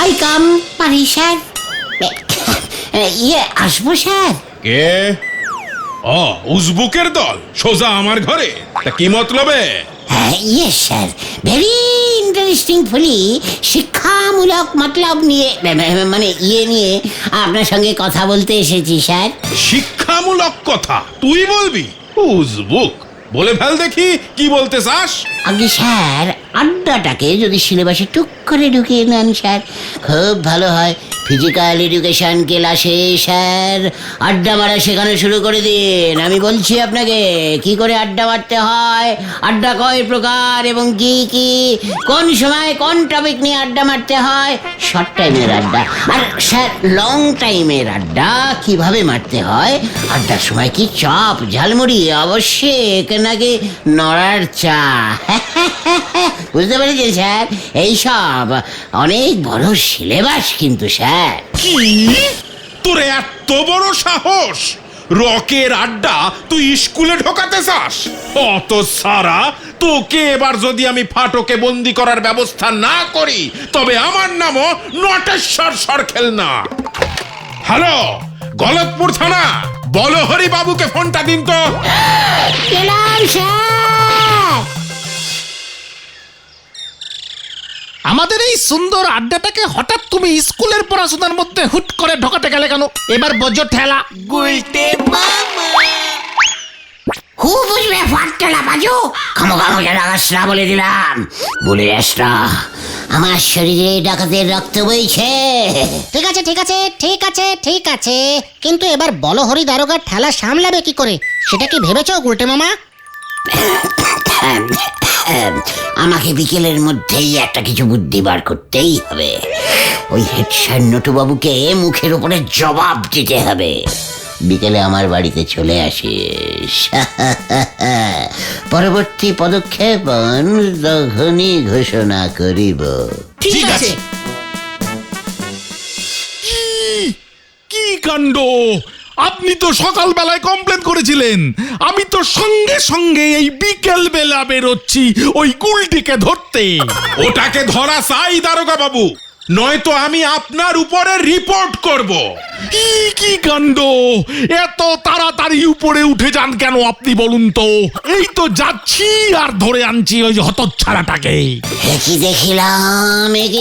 I come পারি sir? ইয়ে আসবো স্যার? কে? ও উজবুকের দল সোজা আমার ঘরে, তা কি মতলবে? ইয়ে স্যার, ভেরি ইন্টারেস্টিংফুলি শিক্ষামূলক মতলব নিয়ে, মানে ইয়ে নিয়ে আপনার সঙ্গে কথা বলতে এসেছি স্যার। শিক্ষামূলক কথা তুই বলবি? উজবুক, বলে ফেল দেখি কি বলতে চাস। আগে স্যার, আড্ডাটাকে যদি সিলেবাসে টুক করে ঢুকিয়ে নেন স্যার, খুব ভালো হয়। ফিজিক্যাল এডুকেশন ক্লাসে স্যার আড্ডা মারা শেখানো শুরু করে দিন। আমি বলছি আপনাকে কি করে আড্ডা মারতে হয়, আড্ডা কয় প্রকার এবং কি কি, কোন সময় কোন টপিক নিয়ে আড্ডা মারতে হয়, শর্ট টাইমের আড্ডা আর স্যার লং টাইমের আড্ডা কিভাবে মারতে হয়, আড্ডার সময় কি চপ ঝালমুড়ি আবশ্যক নাকি নড়ার চা। বুঝতে পেরেছেন স্যার? এইসব অনেক বড় সিলেবাস কিন্তু স্যার। কি তোর এত বড় সাহস? রকের আড্ডা তুই স্কুলে ঢোকাতে চাস? অত সারা তোকে এবার যদি আমি ফাটকে বন্দি করার ব্যবস্থা না করি তবে আমার নামও নটেশ্বর সরখেল না। হ্যালো, গলতপুর থানা, বলহরি বাবুকে ফোনটা দিন তো। গেলাম স্যার। আমাদের এই সুন্দর আড্ডাটাকে হঠাৎ তুমি স্কুলের পড়াশোনার মধ্যে হুট করে ঢোকাতে গেলে কেন? এবার বজ্র ঠেলা। হু বুঝবে ফাটলা বাজু, খামোখা মজা লাগাস না বলে দিলাম। বলে যাস না, আমার শরীরে ডাকাতের রক্ত বইছে। ঠিক আছে ঠিক আছে ঠিক আছে ঠিক আছে, কিন্তু এবার বলহরি দারোগার ঠেলা সামলাবে কি করে সেটা কি ভেবেছো গুলটে মামা? আমাকে বিকেলের মধ্যেই একটা কিছু বুদ্ধি বার করতেই হবে। ওই হেড স্যার নটুবাবুকে মুখের উপরে জবাব দিতে হবে। বিকেলে আমার বাড়িতে চলে আসিস। পরবর্তী পদক্ষেপ তখনই ঘোষণা করিব। ঠিক আছে। কি কাণ্ড! আপনি তো সকালবেলায় কমপ্লেন করেছিলেন, আমি তো সঙ্গে সঙ্গে এই বিকেল বেলা বেরোচ্ছি ওই গুলটিকে ধরতে। ওটাকে ধরা চাই দারোগা বাবু, নয়তো আমি আপনার উপরে রিপোর্ট করব। কি কাণ্ড! এত তাড়াতাড়ি উপরে উঠে যান কেন আপনি বলুন তো? এই তো যাচ্ছি আর ধরে আনছি ওই হতচ্ছাড়াটাকে। একই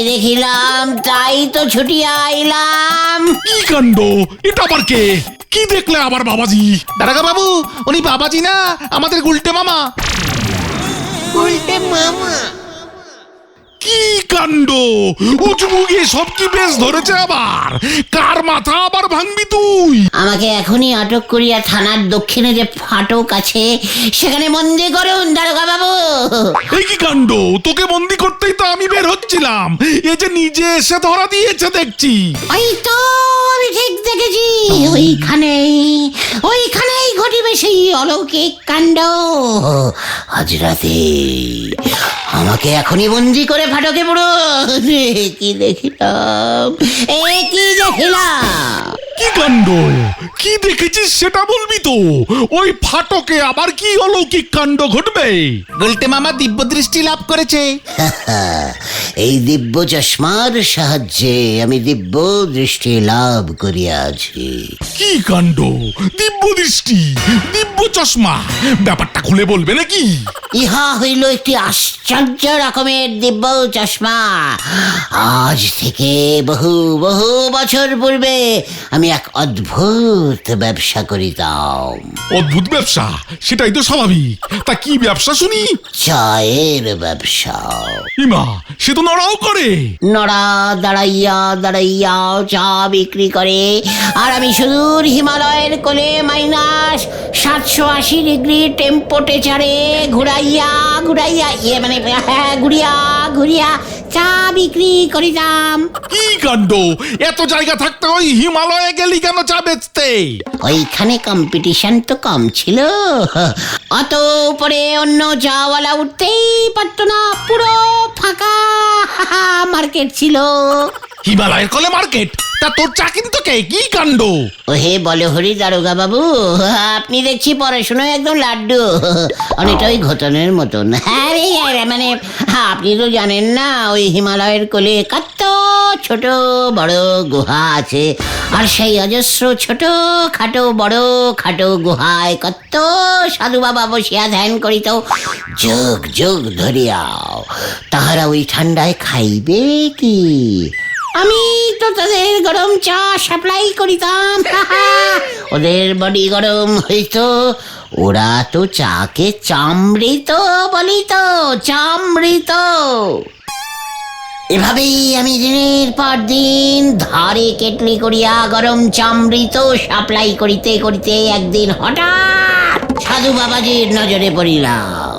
দেখিলাম তাই তো ছুটিয়া আইলাম। কি কাণ্ড! এটা আবার কে? কি দেখলে আবার বাবাজি? দারোগা বাবু, উনি বাবাজি না, আমাদের গুলটে মামা। উল্টে মামা? কি কাণ্ড! উঁচুমুখে সব কি বেশ ধরেছে আবার? কার মাথা আবার ভাঙবি তুই? আমাকে এখনই আটক করিয়া থানার দক্ষিণে যে ফাটক আছে সেখানে বন্দি করুন দারোগা বাবু। এই কি কাণ্ড! তোকে বন্দি করতেই তো আমি বের হচ্ছিলাম, এ যে নিজে এসে ধরা দিয়েছে দেখছি। ওই তো আমি ঠিক দেখেছি, ওইখানেই ঘটিবে সেই অলৌকিক কাণ্ড। আজ রাতে আমাকে এখনই বন্দি করে ফাটকে পড়ুন। কি দেখিলাম! কি কাণ্ড! কি দেখেছিস সেটা বলবি তো? ওই ফাটকে আবার কি অলৌকিক কাণ্ড ঘটবে? গুলটে মামা দিব্য দৃষ্টি লাভ করেছে। এই দিব্য চশমার সাহায্যে আমি দিব্য দৃষ্টি লাভ করিয়াছি। কি কাণ্ড! দিব্য দৃষ্টি, দিব্য চশমা, ব্যাপারটা খুলে বলবে নাকি? ইহা হইল একটি আশ্চর্য রকমের দিব্য চশমা। আজ থেকে বহু বহু বছর পূর্বে আমি এক অদ্ভুত ব্যবসা করিতাম। অদ্ভুত ব্যবসা? সেটাই তো স্বাভাবিক। তা কি ব্যবসা শুনি? চায়ের ব্যবসা। ইমা, সে তো নড়াও করে। নড়া দাঁড়াইয়া চা বিক্রি করে, আর আমি সুদূর হিমালয়ের কোলে মাইনাস 780 ডিগ্রি টেম্পারেচারে ঘুরাইয়া ঘুরিয়া চা বিক্রি করিতাম। কি কাণ্ড! এত জায়গা থাকতে ওই হিমালয়ে গেলি কেন চা বেচতে? ওইখানে কম্পিটিশন তো কম ছিল, অত উপরে অন্য চাওয়ালা উঠতেই পারতো না। পুরো ফাঁকা মার্কেট ছিল। হিমালয়ের কোলে মার্কেট? তা তোর চা কিনতো কে? কি কাণ্ড! ওহে বলহরি দারোগা বাবু, আপনি দেখছি পড়াশোনায় একদম লাড্ডু, অনেকটা ওই ঘটনের মতন। হ্যাঁ রে, মানে আপনি তো জানেন না, ওই হিমালয়ের কোলে কত ছোট বড় গুহা আছে, আর সেই অজস্র ছোট খাটো বড় খাটো গুহায় কত সাধু বাবা বসিয়া ধ্যান করিত যুগ যুগ ধরিয়াও। তাহারা ওই ঠান্ডায় খাইবে কি? আমি তো তাদের গরম চা সাপ্লাই করিতাম। ওদের বডি গরম হইতো, ওরা তো চাকে চামড়িত বলিত, চামড়িত। এভাবেই আমি দিনের পর দিন ধারে কেটলি করিয়া গরম চামড়িত সাপ্লাই করিতে করিতে একদিন হঠাৎ সাধু বাবাজির নজরে পড়িলাম।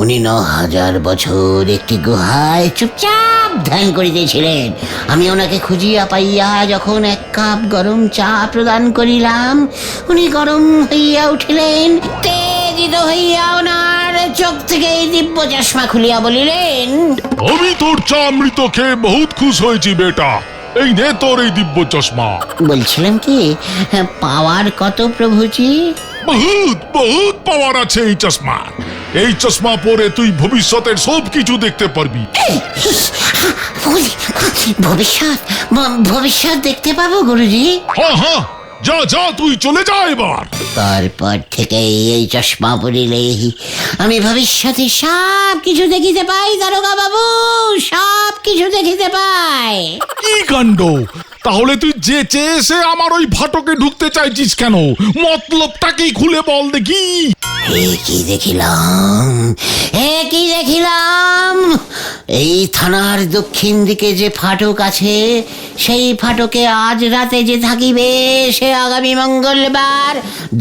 উনি ৯,০০০ বছর একটি গুহায় চুপচাপ ধ্যান করিতেছিলেন। আমি ওনাকে খুঁজিয়া পাইয়া যখন এক কাপ গরম চা প্রদান করিলাম, উনি গরম হইয়া উঠিলেন। তেজিত হইয়া ওনার চোখ থেকে দিব্য চশমা খুলিয়া বলিলেন, আমি তোর চা অমৃত খেয়ে বহুত খুশ হয়েছি বেটা, এই নে তোর এই দিব্য চশমা। বলছিলাম কি, পাওয়ার কত প্রভুজি? বহুত বহুত পাওয়ার আছে এই চশমা। এই চশমা পরে তুই ভবিষ্যতের সব কিছু দেখতে পারবি। ভবিষ্যৎ ভবিষ্যৎ দেখতে পাবো গুরুজি? হ্যাঁ হ্যাঁ, যা যা তুই চলে যা এবার। তারপর থেকে এই চশমা পরিলে আমি ভবিষ্যতে সব কিছু দেখিতে পাই দারোগা বাবু, সব কিছু দেখিতে পাই। কি কাণ্ড! তাহলে তুই যে চেয়েছে আমার ওই ফাটকে ঢুকতে চাইছিস কেন? মতলবটাকেই খুলে বল দেখি। কি দেখিলাম, কি দেখিলাম! এই থানার দক্ষিণ দিকে যে ফাটক আছে, সেই ফাটকে আজ রাতে যে থাকিবে সে আগামী মঙ্গলবার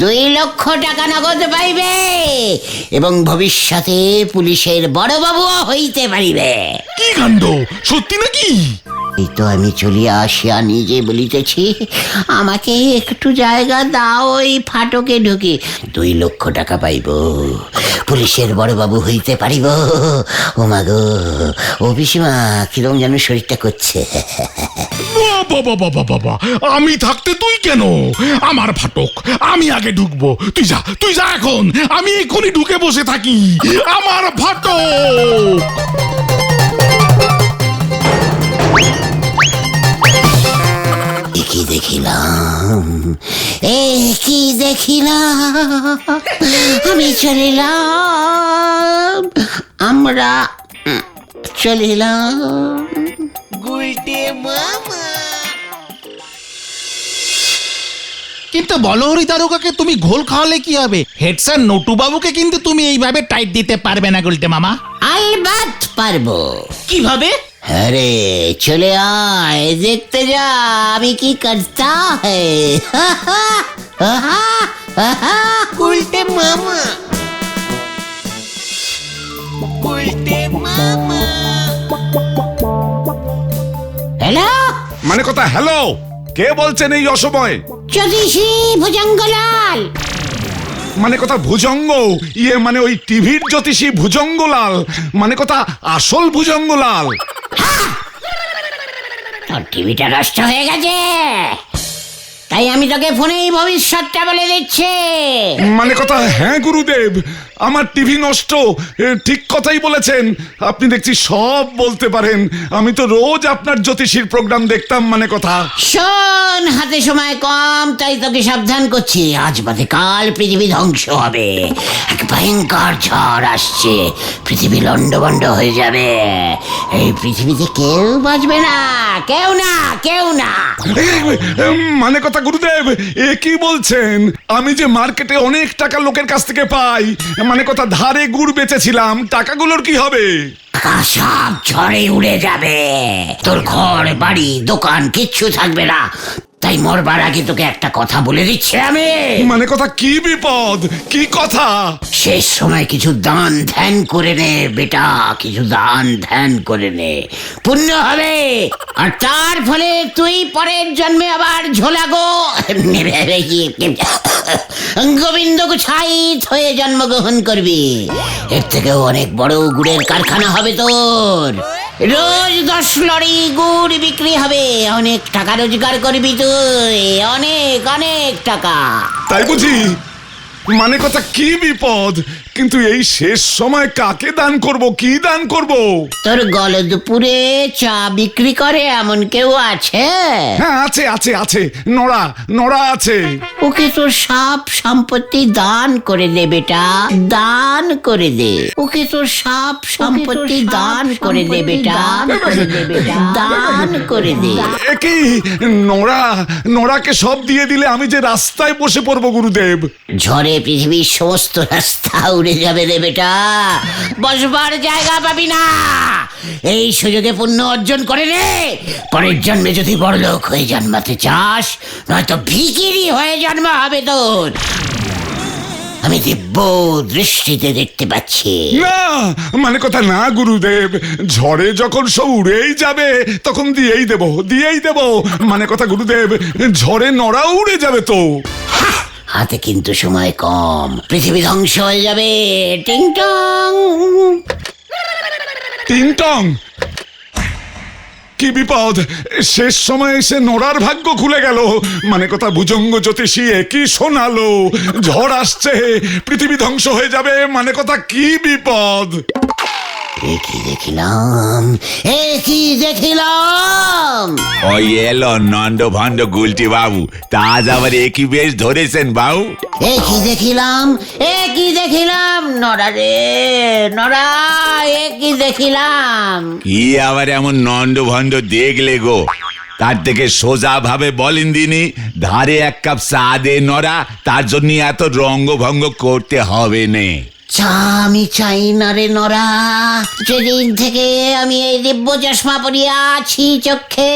2 লক্ষ টাকা নগদ পাইবে এবং ভবিষ্যতে পুলিশের বড়বাবুও হইতে পারিবে। কি কাণ্ড! সত্যি নাকি? এই তো আমি চলিয়া আসিয়া নিজে বলিতেছি, আমাকে একটু জায়গা দাও, ওই ফাটকে ঢুকি 2 লক্ষ টাকা পাইব, পুলিশের বড়বাবু হইতে পারিব। ও মাগো, ও পিসিমা, কিরম যেন শরীরটা করছে। বাবা বাবা বাবা, আমি থাকতে তুই কেন? আমার ফাটক, আমি আগে ঢুকবো। তুই যা, তুই যা এখন, আমি এখনই ঢুকে বসে থাকি। আমার ফাটক! কি দেখিলাম, কি দেখিলাম! আমি চলিলাম, আমরা চলিলাম। কিন্তু বলো হরি দারোগাকে তুমি ঘোল খাওয়ালে কি হবে? হেড স্যার নটু বাবুকে কিন্তু তুমি এইভাবে টাইট দিতে পারবে না গুলটে মামা। আলবাত পারবো। কিভাবে? আরে চলে আয়, দেখতে যা আমি কি করতা গুলটে মামা, গুলটে মামা। হ্যালো, মানে কথা হ্যালো, কে বলছেন এই অসময়ে? জ্যোতিষী ভুজঙ্গলাল। মানে কথা ভুজঙ্গ, ইয়ে মানে ওই টিভির জ্যোতিষী ভুজঙ্গলাল, মানে কথা আসল ভুজঙ্গলাল। তোর টিভিটা নষ্ট হয়ে গেছে, তাই আমি তোকে ফোনেই ভবিষ্যৎটা বলে দিচ্ছি। মানে কথা হ্যাঁ গুরুদেব, আমার টিভি নষ্ট, ঠিক কথাই বলেছেন। আপনি দেখছি সব বলতে পারেন। আমি তো রোজ আপনার জ্যোতিষীর প্রোগ্রাম দেখতাম। মানে কথা শোন, হাতে সময় কম, তাই তোকে সাবধান করছি। আজ বাদে কাল পৃথিবী ধ্বংস হবে, এক ভয়ঙ্কর ঝড় আসছে, পৃথিবী লন্ডভন্ড হয়ে যাবে। এই পৃথিবীতে কেউ বাঁচবে না, কেউ না, কেউ না। মানে কথা গুরুদেব, এ কি বলছেন? আমি যে মার্কেটে অনেক টাকা লোকের কাছ থেকে পাই, মানে কথা ধারে গুড় বেচেছিলাম, টাকাগুলোর কি হবে? সব ঝড়ে উড়ে যাবে, তোর ঘর বাড়ি দোকান কিচ্ছু থাকবে না। তাই মরবার আগে তোকে একটা কথা বলে দিচ্ছি আমি। মানে কথা কি বিপদ, কি কথা? শেষ সময় কিছু দান ধ্যান করে নে বেটা, কিছু দান ধ্যান করে নে, পুণ্য হবে। আর তার ফলে তুই পরের জন্মে আবার ঝোলাগো গোবিন্দ গুছাইত হয়ে জন্মগ্রহণ করবি। এর থেকেও অনেক বড় গুড়ের কারখানা হবে তোর। রোজ 10 লরি গুড় বিক্রি হবে, অনেক টাকা রোজগার করবি তুই, অনেক অনেক টাকা। তাই বুঝি? মানে কথা কি বিপদ, কিন্তু এই শেষ সময় কাকে দান করব, কি দান করব? তোর গলদপুরে চা বিক্রি করে এমন কেউ আছে? হ্যাঁ, আছে আছে আছে, নড়া নড়া আছে। ওকে তোর সব সম্পত্তি দান করে দে বেটা, দান করে দে। ওকে তোর সব সম্পত্তি দান করে দে বেটা, দান করে দে। কি নড়া, নড়াকে সব দিয়ে দিলে আমি যে রাস্তায় বসে পড়বো গুরুদেব। ঝড়ে পৃথিবীর সমস্ত রাস্তা উড়ে যাবে রে বেটা, বসবার জায়গা পাবি না। এই সুযোগে পুণ্য অর্জন করে রে, পরের জন্মে যদি বড়লোক হয়ে জন্মাতে চাস, নয়তো ভিখিরি হয়ে জন্ম হবে তোর। আমি দিব্য দৃষ্টিতে দেখতে পাচ্ছি। না মানে কথা না গুরুদেব, ঝড়ে যখন সব উড়েই যাবে তখন দিয়েই দেব, দিয়েই দেব। মানে কথা গুরুদেব, ঝড়ে নড়াও উড়ে যাবে তো। হাতে কিন্তু সময় কম, পৃথিবী ধ্বংস হয়ে যাবে। টিং টং। টিং টং, কি বিপদ! শেষ সময় এসে নড়ার ভাগ্য খুলে গেল। মানে কথা ভুজঙ্গ জ্যোতিষী একই শোনালো, ঝড় আসছে, পৃথিবী ধ্বংস হয়ে যাবে। মানে কথা কি বিপদ! কি দেখিলাম, কি দেখিলাম! ওই এলো নন্দ ভন্ড গুলটি বাবু, তা আজ আবার একই বেশ ধরেছেন বাবু। কি দেখিলাম, কি দেখিলাম! নড়া রে নড়া, কি দেখিলাম! কি আবার এমন নন্দ ভন্ড দেখলে গো? তার থেকে সোজা ভাবে বলেন দিনি, ধারে এক কাপ চা দে নড়া, তার জন্য এত রঙ্গভঙ্গ করতে হবে নে। চা আমি চাই না রে নরা। যেদিন থেকে আমি এই দিব্য চশমা পরিয়া আছি চোখে,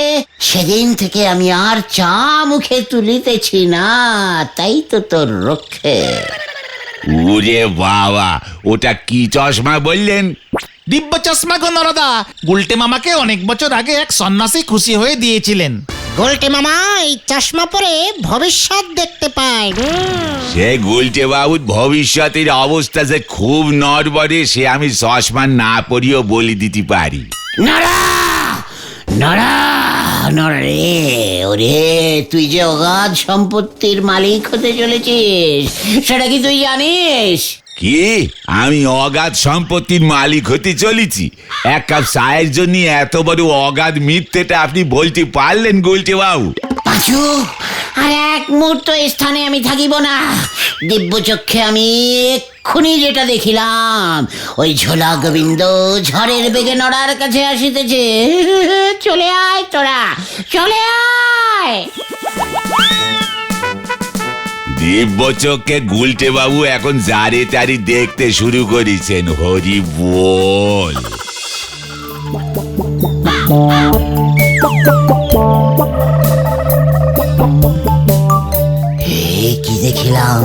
সেদিন থেকে আমি আর চা মুখে তুলিতেছি না। তাই তো তোর রক্ষে। ওরে বাবা, ওটা কি চশমা বললেন? দিব্য চশমা গো নরদা, গুলটে মামাকে অনেক বছর আগে এক সন্ন্যাসী খুশি হয়ে দিয়েছিলেন। গোলটে মামা এই চশমা পরে ভবিষ্যৎ দেখতে পায়। সে গুলটে বাবুর ভবিষ্যতের অবস্থা যে খুব নড়বড়ে, সে আমি চশমা না পরিও বলে দিতে পারি। নরা নরা নরা রে, ওরে তুই যে অগাধ সম্পত্তির মালিক হতে চলেছিস, সেটা কি তুই জানিস? কি আমি অগাধ সম্পত্তির মালিক হতে চলেছি? এক কাপ চায়ের জন্য এত বড় অগাধ মিথ্যেটা আপনি বলতে পারলেন গুলটে বাবু? পাঁচু, আর এক মুহূর্ত স্থানে আমি থাকিব না। দিব্য চক্ষে আমি এক্ষুনি যেটা দেখিলাম, ওই ঝোলা গোবিন্দ ঝড়ের বেগে নড়ার কাছে আসিতেছে। চলে আয় তোরা, চলে আয়। দিব্য চোখে গুলটে বাবু এখন জারে তারি দেখতে শুরু করেছেন। হরি বল। কি দেখিলাম,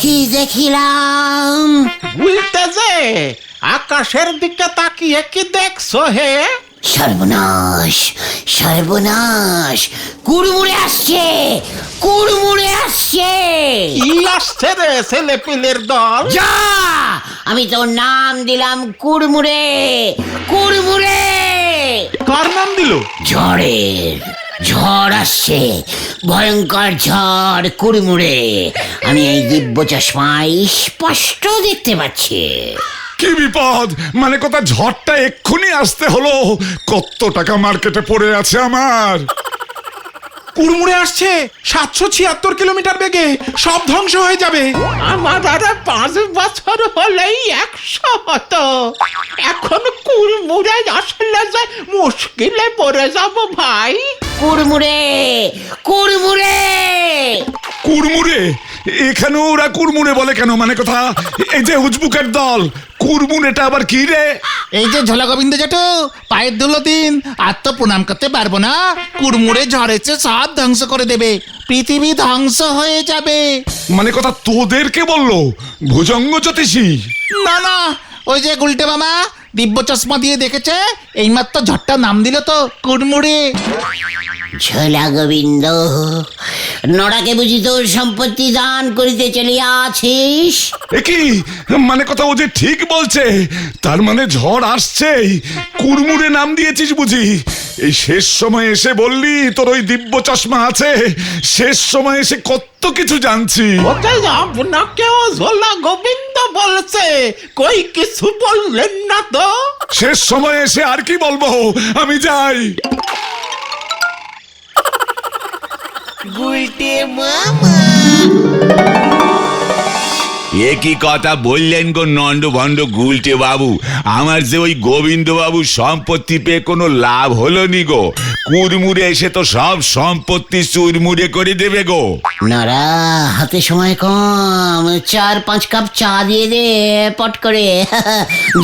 কি দেখিলাম! উল্টে যে আকাশের দিকে তাকিয়ে কি দেখছো হে? সর্বনাশ, সর্বনাশ! কুড়মুড়ে আসছে, কুড়মুড়ে আসছে! কি আসছে রে ছেলে পিলের দল? যা, আমি তোর নাম দিলাম কুড়মুড়ে, কুড়মুড়ে! কার নাম দিল? ঝড়ের, ঝড় আসছে, ভয়ঙ্কর ঝড় কুড়মুড়ে। আমি এই দিব্য চশমায় স্পষ্ট দেখতে পাচ্ছি। কি বিপদ! মানে কথা ঝড়টা এক্ষুনি আসতে হলো। কত টাকা মার্কেটে পড়ে আছে আমার। কুড়মুড়ে আসছে 776 কিলোমিটার বেগে, সব ধ্বংস হয়ে যাবে। আমার আর 5 বছর হলেই 100 হতো। এখন কুড়মুড়ে আসলে যে মুশকিলে পড়ে যাব ভাই। কুড়মুড়ে, কুড়মুড়ে! কুড়মুড়ে? এখানে ওরা কুড়মুড়ে বলে কেন? মানে কথা এই যে উজবুকের দল, কুড়মুড়েটা আবার কি রে? এই যে ঝোলা গোবিন্দ জেঠু, পায়ের ধুলো দিন। আর তো প্রণাম করতে পারবো না। কুড়মুড়ে ঝড়েছে, সব ধ্বংস করে দেবে, পৃথিবী ধ্বংস হয়ে যাবে। মানে কথা তোদেরকে বললো ভুজঙ্গ জ্যোতিষী? না না, ওই যে গুলটে মামা দিব্য চশমা দিয়ে দেখেছে, এইমাত্র ঝড়টা নাম দিল তো কুড়মুড়ে। ঝোলা গোবিন্দ, নড়াকে বুঝি তোর সম্পত্তি দান করিতে চলিয়াছিস? কি মানে কথা, ও যে ঠিক বলছে। তার মানে ঝড় আসছেই, কুড়মুড়ে নাম দিয়েছিস বুঝি? এই শেষ সময় এসে বললি তোর ওই দিব্য চশমা আছে, শেষ সময় এসে কত কিছু জানছি। ওকে আপনাকেও ঝোলা গোবিন্দ বলছে, কই কিছু বললেন না তো? শেষ সময় এসে আর কি বলবো, আমি যাই। এ কি কথা বললেন গো নন্দ ভণ্ড গুলটে বাবু, আমার যে ওই গোবিন্দ বাবু সম্পত্তি পেয়ে কোনো লাভ হলো নি গো, কুড়মুড়ে এসে তো সব সম্পত্তি চুরমুড়ে করে দেবে গো। নরা, হাতে সময় কম, 4-5 কাপ চা দিয়ে দে পট করে।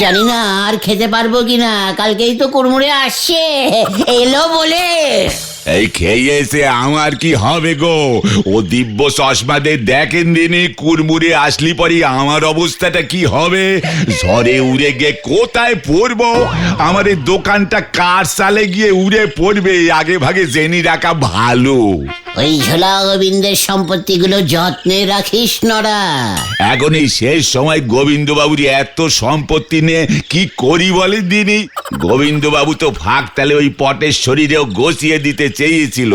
জানি না আর খেতে পারবো কিনা, কালকেই তো কুড়মুড়ে আসছে, এলো বলে। এই খেয়েছে আমার কি হবে গো, ও দিব্য চশমাদের দেখেন দিনই কুড়মুড়ে আসলি পরে আমার অবস্থাটা কি হবে, ঝড়ে উড়ে গিয়ে কোথায় পড়বো, আমার এই দোকানটা কার সালে গিয়ে উড়ে পড়বে, আগে ভাগে জেনে রাখা ভালো। ওই ঝোলা গোবিন্দের সম্পত্তিগুলো যত্নে রাখিস নরা। এখন এই শেষ সময় গোবিন্দবাবুর এত সম্পত্তি নিয়ে কি করি বলে দিনি, গোবিন্দবাবু তো ফাঁক তালে ওই পটের শরীরেও গছিয়ে দিতে চেয়েছিল,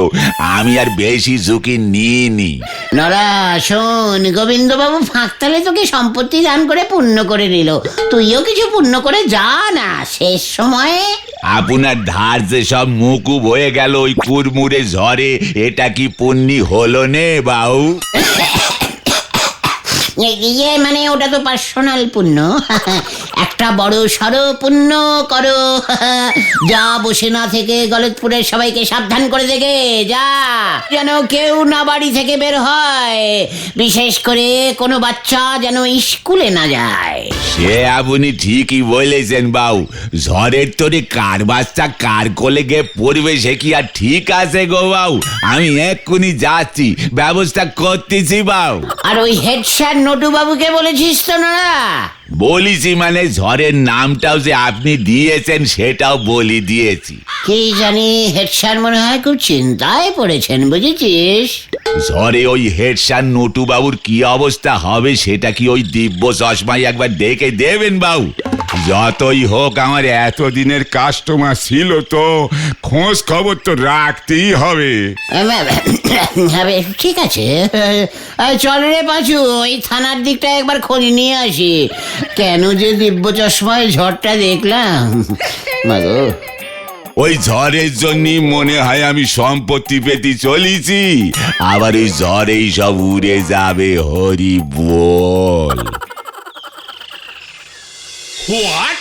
আমি আর বেশি ঝুঁকি নিইনি। নরা শোন, গোবিন্দবাবু ফাঁকতালে তোকে সম্পত্তি দান করে পুণ্য করে নিল, তুইও কিছু পুণ্য করে যা না শেষ সময়ে। আপনার ধার যে সব মুকুব হয়ে গেল ওই কুড়মুড়ে ঝড়ে, এটা কি পুণ্যি হলো নে বাবু? ইয়ে মানে ওটা তো পার্সোনাল পুণ্য। একটা বড় সড়ো পুণ্য করো, যা বসে না থেকে গলতপুরের সবাইকে সাবধান করে দেখে যা, যেন কেউ না বাড়ি থেকে বের হয়, বিশেষ করে কোনো বাচ্চা যেন স্কুলে না যায়। সে আপনি ঠিকই বলেছেন বাবু, ঝড়ের তোরে কার বাচ্চা কার কোলে গিয়ে পড়বে সে কি আর ঠিক আছে গো বাবু, আমি এক্ষুনি যাচ্ছি, ব্যবস্থা করতেছি বাবু। আর ওই হেড স্যার নটু বাবুকে বলেছিস তো না? বলিছি মানে ঝড়ের নামটাও যে আপনি দিয়েছেন সেটাও বলি দিয়েছি। কি জানি হেড স্যার মনে হয় খুব চিন্তায় পড়েছেন, বুঝেছিস? ঝড়ে ওই হেড স্যার নটু বাবুর কি অবস্থা হবে সেটা কি ওই দিব্য চশমায় একবার দেখে দেবেন বাবু? যতই হোক আমার এতদিনের কাস্টমার ছিল তো, খোঁজ খবর তো রাখতেই হবে। ঠিক আছে, চল রে পাঁচু, ওই থানার দিকটা একবার খোঁজ নিয়ে আসি, কেন যে দিব্য চশমায় ঝড়টা দেখলাম। মাগো, ওই ঝড়ের জন্যই মনে হয় আমি সম্পত্তি পেতে চলেছি, আবার ওই ঝড়েই সব উড়ে যাবে, হরি বল। হোয়াট?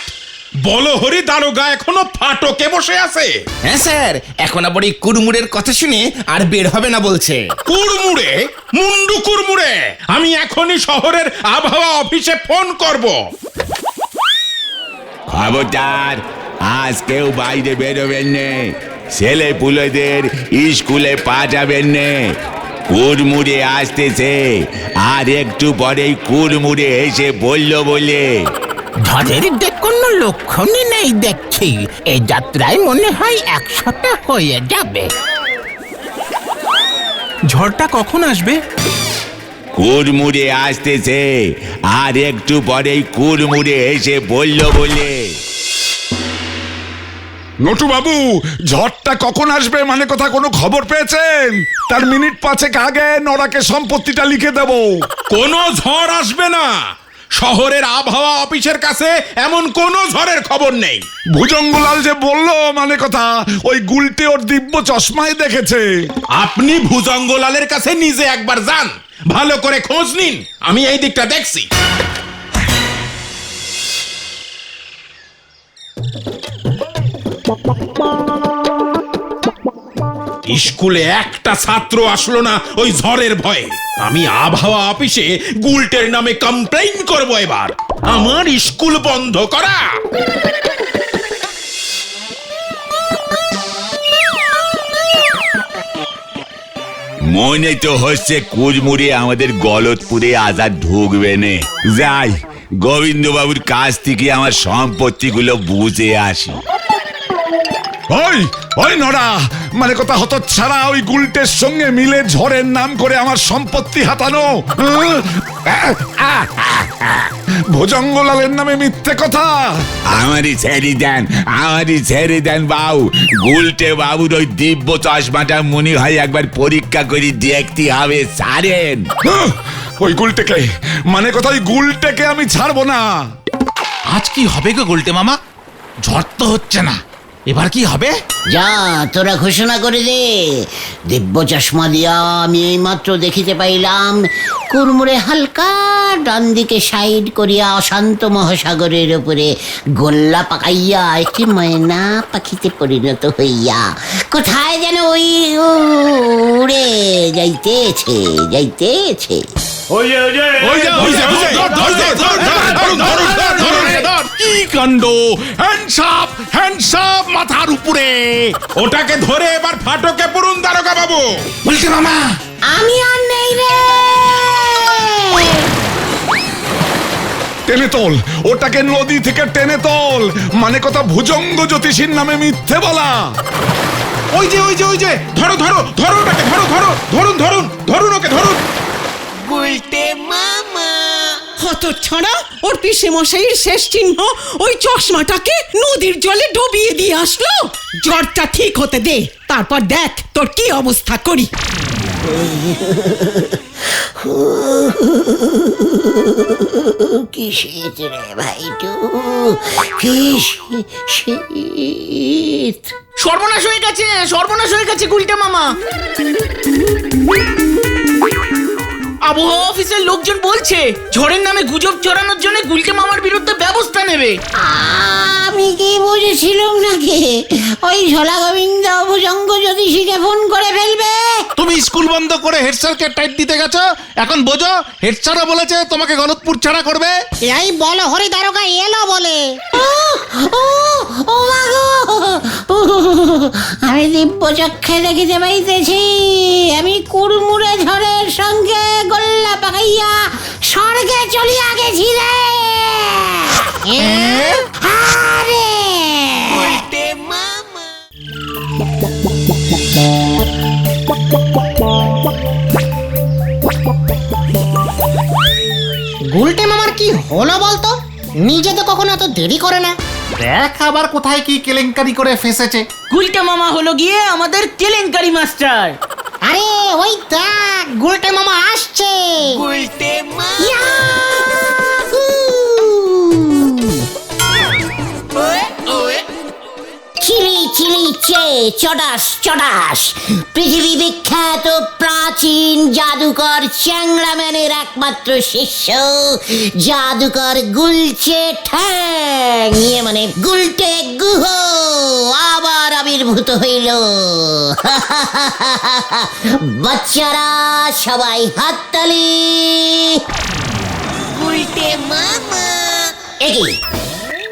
বলো হরি দারোগা এখনো ফাটকে বসে আছে? হ্যাঁ স্যার, এখন আবার এই কুড়মুড়ের কথা শুনে আর বের হবে না বলছে। কুড়মুড়ে? মুন্ডু কুড়মুড়ে? আমি এখনই শহরের আবহাওয়া অফিসে ফোন করব। খবরদার, আজ কেউ বাইরে বেরোবেন নে, ছেলে পুলেদের স্কুলে পাঠাবেন নে, কুড়মুড়ে আসতেছে, আর একটু পরেই কুড়মুড়ে এসে বলল বলে। ঝড়ের কোনো লক্ষণই নেই দেখছি, এই যাত্রায় মনে হয় 100টা হয়ে যাবে। ঝড়টা কখন আসবে? কুড়মুড়ে আসতেছে, আর একটু পরেই কুড়মুড়ে এসে বলল বলে। নটু বাবু, ঝড়টা কখন আসবে মানে কথা কোনো খবর পেয়েছেন? তার মিনিট 5 আগে নরাকে সম্পত্তিটা লিখে দেব। কোনো ঝড় আসবে না, শহরের আবহাওয়া অফিসের কাছে এমন কোনো ঝড়ের খবর নেই। ভুজঙ্গলাল যে বললো মানে কথা, ওই গুলটে ওর দিব্য চশমায় দেখেছে। আপনি ভুজঙ্গলালের কাছে নিজে একবার যান, ভালো করে খোঁজ নিন, আমি এই দিকটা দেখছি। স্কুলে একটা ছাত্র আসলো না ওই ঝড়ের ভয়ে। আমি আবহাওয়া অফিসে গুলটের নামে কমপ্লেইন করব এবার, আমার স্কুল বন্ধ করা। মনে তো হচ্ছে কুড়মুড়ে আমাদের গলতপুরে আজাদ ঢুকবে নে, যাই গোবিন্দবাবুর কাছ থেকে আমার সম্পত্তিগুলো বুঝে আসি। ওই ওই নরা, মানে কথা হতো ছাড়া ওই গুলটের সঙ্গে মিলে ঝড়ের নাম করে আমার সম্পত্তি হাতানো। ভোজঙ্গলালের নামে মিথ্যে কথা। আমারই ছেড়ে দেন বাবু। গুলটে বাবুর ওই দিব্য চশমাটা মনে হয় একবার পরীক্ষা করে দেখতে হবে, ছাড়েন। ওই গুলটেকে মানে কোথায় গুলটেকে আমি ছাড়বো না। আজ কি হবে গো গুলটে মামা? ঝড় তো হচ্ছে না, এবার কি হবে? যা তোরা ঘোষণা করে দে। দিব্য চশমা দিয়া আমি এইমাত্র দেখিতে পাইলাম কুড়মুড়ে হালকা ডান দিকে সাইড করিয়া অশান্ত মহাসাগরের উপরে গোল্লা পাকাইয়া একটি ময়না পাখিতে পরিণত হইয়া কোথায় যেন ওই উড়ে যাইতেছে। কি কাণ্ড! হ্যান্ডস আপ মাথার উপরে! ওটাকে ধরে এবার ফাটকে পড়ুন দারোগা বাবু। গুলটে মামা, আমি আর নেই রে। টেনে তোল ওটাকে, নদী থেকে টেনে তোল। মানে কথা ভুজঙ্গ জ্যোতিষীর নামে মিথ্যে বলা। ওই যে ধরো ওটাকে, ধরুন ওকে, ধরুন। হতচ্ছাড়া, ওর পিসে মশাইয়ের শেষ চিহ্ন ওই চশমাটাকে নদীর জলে ডুবিয়ে দিয়ে আসলো। জ্বরটা ঠিক হতে দে, তারপর দেখ তোর কি অবস্থা করি। কি শীত রে ভাইটু, কি শীত। সর্বনাশ হয়ে গেছে গুলটে মামা। আবহাওয়া অফিসের লোকজন বলছে ঝড়ের নামে গুজব ছড়ানোর জন্য গুলটে মামার বিরুদ্ধে ব্যবস্থা নেবে। আমি কি বুঝেছিলাম নাকি ওই ঝোলা গোবিন্দ ভুজঙ্গ জ্যোতিষীকে ফোন করে ফেলবে? তুমি স্কুল বন্ধ করে হেড স্যারকে টাইট দিতে গেছো, এখন বোঝো হেড স্যারও বলেছে তোমাকে গলতপুর ছাড়া করবে। এই বলো হরি দারোগা এলো বলে। ও মা গো, আমি দিব্য চক্ষে দেখিতে পাইতেছি আমি কুড়মুড়ে ঝড়ের সঙ্গে গোল্লা পাকাইয়া স্বর্গে চলিয়া গেছি রে। আরে গুলটে মামার কি হলো বলতো? নিজে তো কখনো এত দেরি করে না। দেখ আবার কোথায় কি কেলেঙ্কারি করে ফেসেছে। গুলটে মামা হলো গিয়ে আমাদের কেলেঙ্কারি মাস্টার। আরে ওই দেখ গুলটে মামা আসছে। ইয়াহু! চিলি চে চডাস পৃথিবী বিখ্যাত প্রাচীন জাদুকর চ্যাংড়াম্যানের একমাত্র শিষ্য জাদুকর গুলচে ঠ্যাং মানে গুলটে গুহ আবার আবির্ভূত হইল। বাচ্চারা সবাই হাততালি। গুলটে মামা একি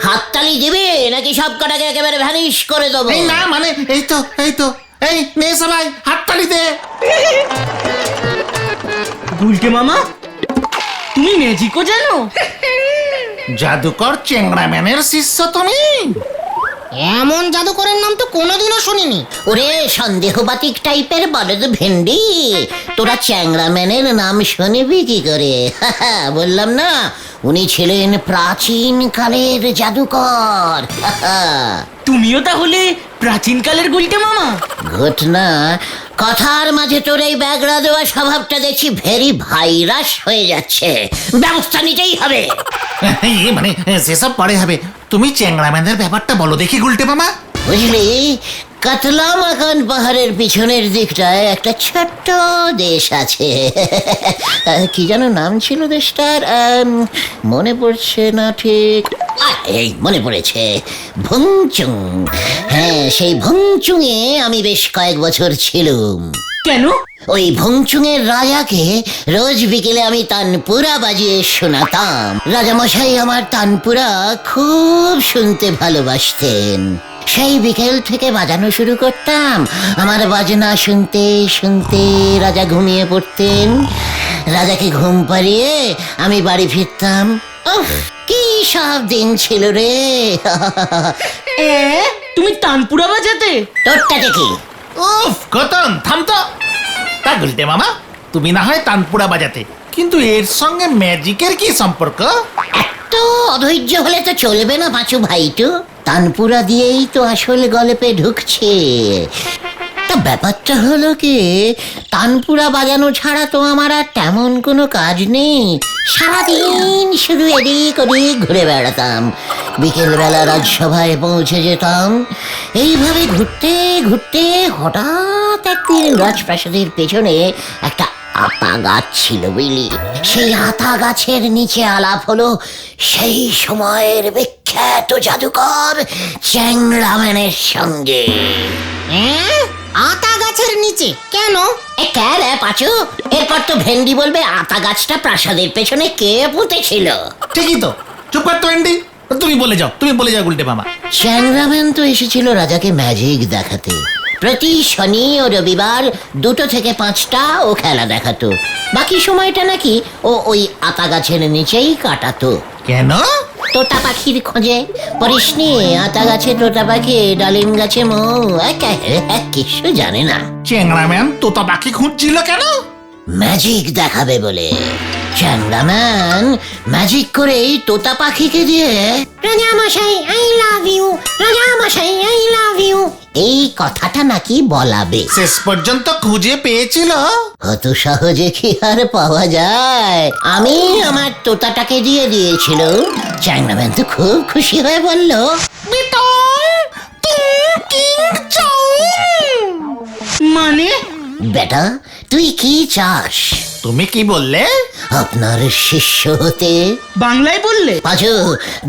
হাততালি দিবে নাকি সব কটাকে একেবারে ভ্যানিশ করে দেবো? এই না মানে এই তো এই নে সবাই হাততালি দে। গুলটে মামা, তুমি ম্যাজিকও জানো? জাদুকর চেংড়াম্যানের শিষ্য তুমি? এমন জাদুকরের নাম তো কোনোদিনও শুনিনি। ওরে সন্দেহবাতিক টাইপের বলদ ভেন্ডি, তোরা চ্যাংড়াম্যানের নাম শুনবি কি করে? বললাম না উনি ছিলেন প্রাচীন কালের জাদুকর। তুমিও তাহলে প্রাচীন কালের গুলটে মামা? ঘটনা কথার মাঝে তোর এই ব্যাগড়া দেওয়া স্বভাবটা দেখছি ভেরি ভাইরাস হয়ে যাচ্ছে, ব্যবস্থা নিতেই হবে। মানে সেসব পরে হবে, তুমি চেংড়াম্যানের ব্যাপারটা বলো দেখি গুলটে মামা। বুঝলি, কাতলা মাকান পাহাড়ের পিছনের দিকটায় একটা ছোট্ট দেশ আছে। কি যেন নাম ছিল দেশটার, মনে পড়ছে না ঠিক। এই মনে পড়েছে, ভংচুং। হ্যাঁ, সেই ভংচুংয়ে আমি বেশ কয়েক বছর ছিলাম। কেন? ওই ভংচুংয়ের রাজাকে রোজ বিকেলে আমি তানপুরা বাজিয়ে শোনাতাম। রাজামশাই আমার তানপুরা খুব শুনতে ভালোবাসতেন। সেই বিকেল থেকে বাজানো শুরু করতাম। আমার বাজনা শুনতে শুনতে রাজা ঘুমিয়ে পড়তেন। রাজাকে ঘুম পাড়িয়ে আমি বাড়ি ফিরতাম। উফ, কি সব দিন ছিল রে। তুমি তানপুরা বাজাতে? তোরটা দেখি। উফ, কতন থাম তো। তা গুলটে মামা, তুমি না হয় তানপুরা বাজাতে, কিন্তু এর সঙ্গে ম্যাজিকের কি সম্পর্ক? এত অধৈর্য হলে তো চলবে না পাঁচু ভাইটু, তানপুরা দিয়েই তো আসল গল্পে ঢুকছে। তা ব্যাপারটা হলো কি, তানপুরা বাজানো ছাড়া তো আমার আর তেমন কোনো কাজ নেই। সারাদিন শুধু এদিক ওদিক ঘুরে বেড়াতাম, বিকেলবেলা রাজসভায় পৌঁছে যেতাম। এইভাবে ঘুরতে ঘুরতে হঠাৎ একদিন রাজপ্রাসাদের পেছনে একটা আতা গাছ ছিল বুঝলি, সেই আতা গাছের নিচে আলাপ হলো সেই সময়ের বিখ্যাত জাদুকর চ্যাংড়াম্যানের সঙ্গে। আতা গাছের নিচে কেন? কেন পাচু, এরপর তো ভেন্ডি বলবে আতা গাছটা প্রাসাদের পেছনে কে পুঁতেছিল। ঠিকই তো, চুপ কর তো এন্ডি, তুমি বলে যাও গুলটে মামা। চ্যাংড়াম্যান তো এসেছিল রাজাকে ম্যাজিক দেখাতে। প্রতি শনি ও রবিবার 2 থেকে 5টা ও খেলা দেখাতো, বাকি সময়টা নাকি ও ওই আতা গাছের নিচেই কাটাতো। কেন? তোতা পাখির খোঁজে। পরিসনি, আতা গাছে তোতা পাখি, ডালিম গাছে মৌ, কিছু জানে না। চ্যাংড়াম্যান তোতা পাখি খুঁজছিল কেন? ম্যাজিক দেখাবে বলে। চ্যাংড়াম্যান ম্যাজিক করেই তোতা পাখিকে দিয়ে রাজা মশাই আই লাভ ইউ, রাজা মশাই আই লাভ ইউ এই কথাটা নাকি বলাবে। শেষ পর্যন্ত খুঁজে পেয়েছিল? অত সহজে কি আর পাওয়া যায়? আমি আমার তোতাটাকে দিয়ে দিয়েছিল। চ্যাংড়াম্যান তো খুব খুশি হয়ে বলল, মানে বেটা তুই কি চাস? তুমি কি বললে? আপনার শিষ্য হতে। বাংলায় বললে? পাঁচু,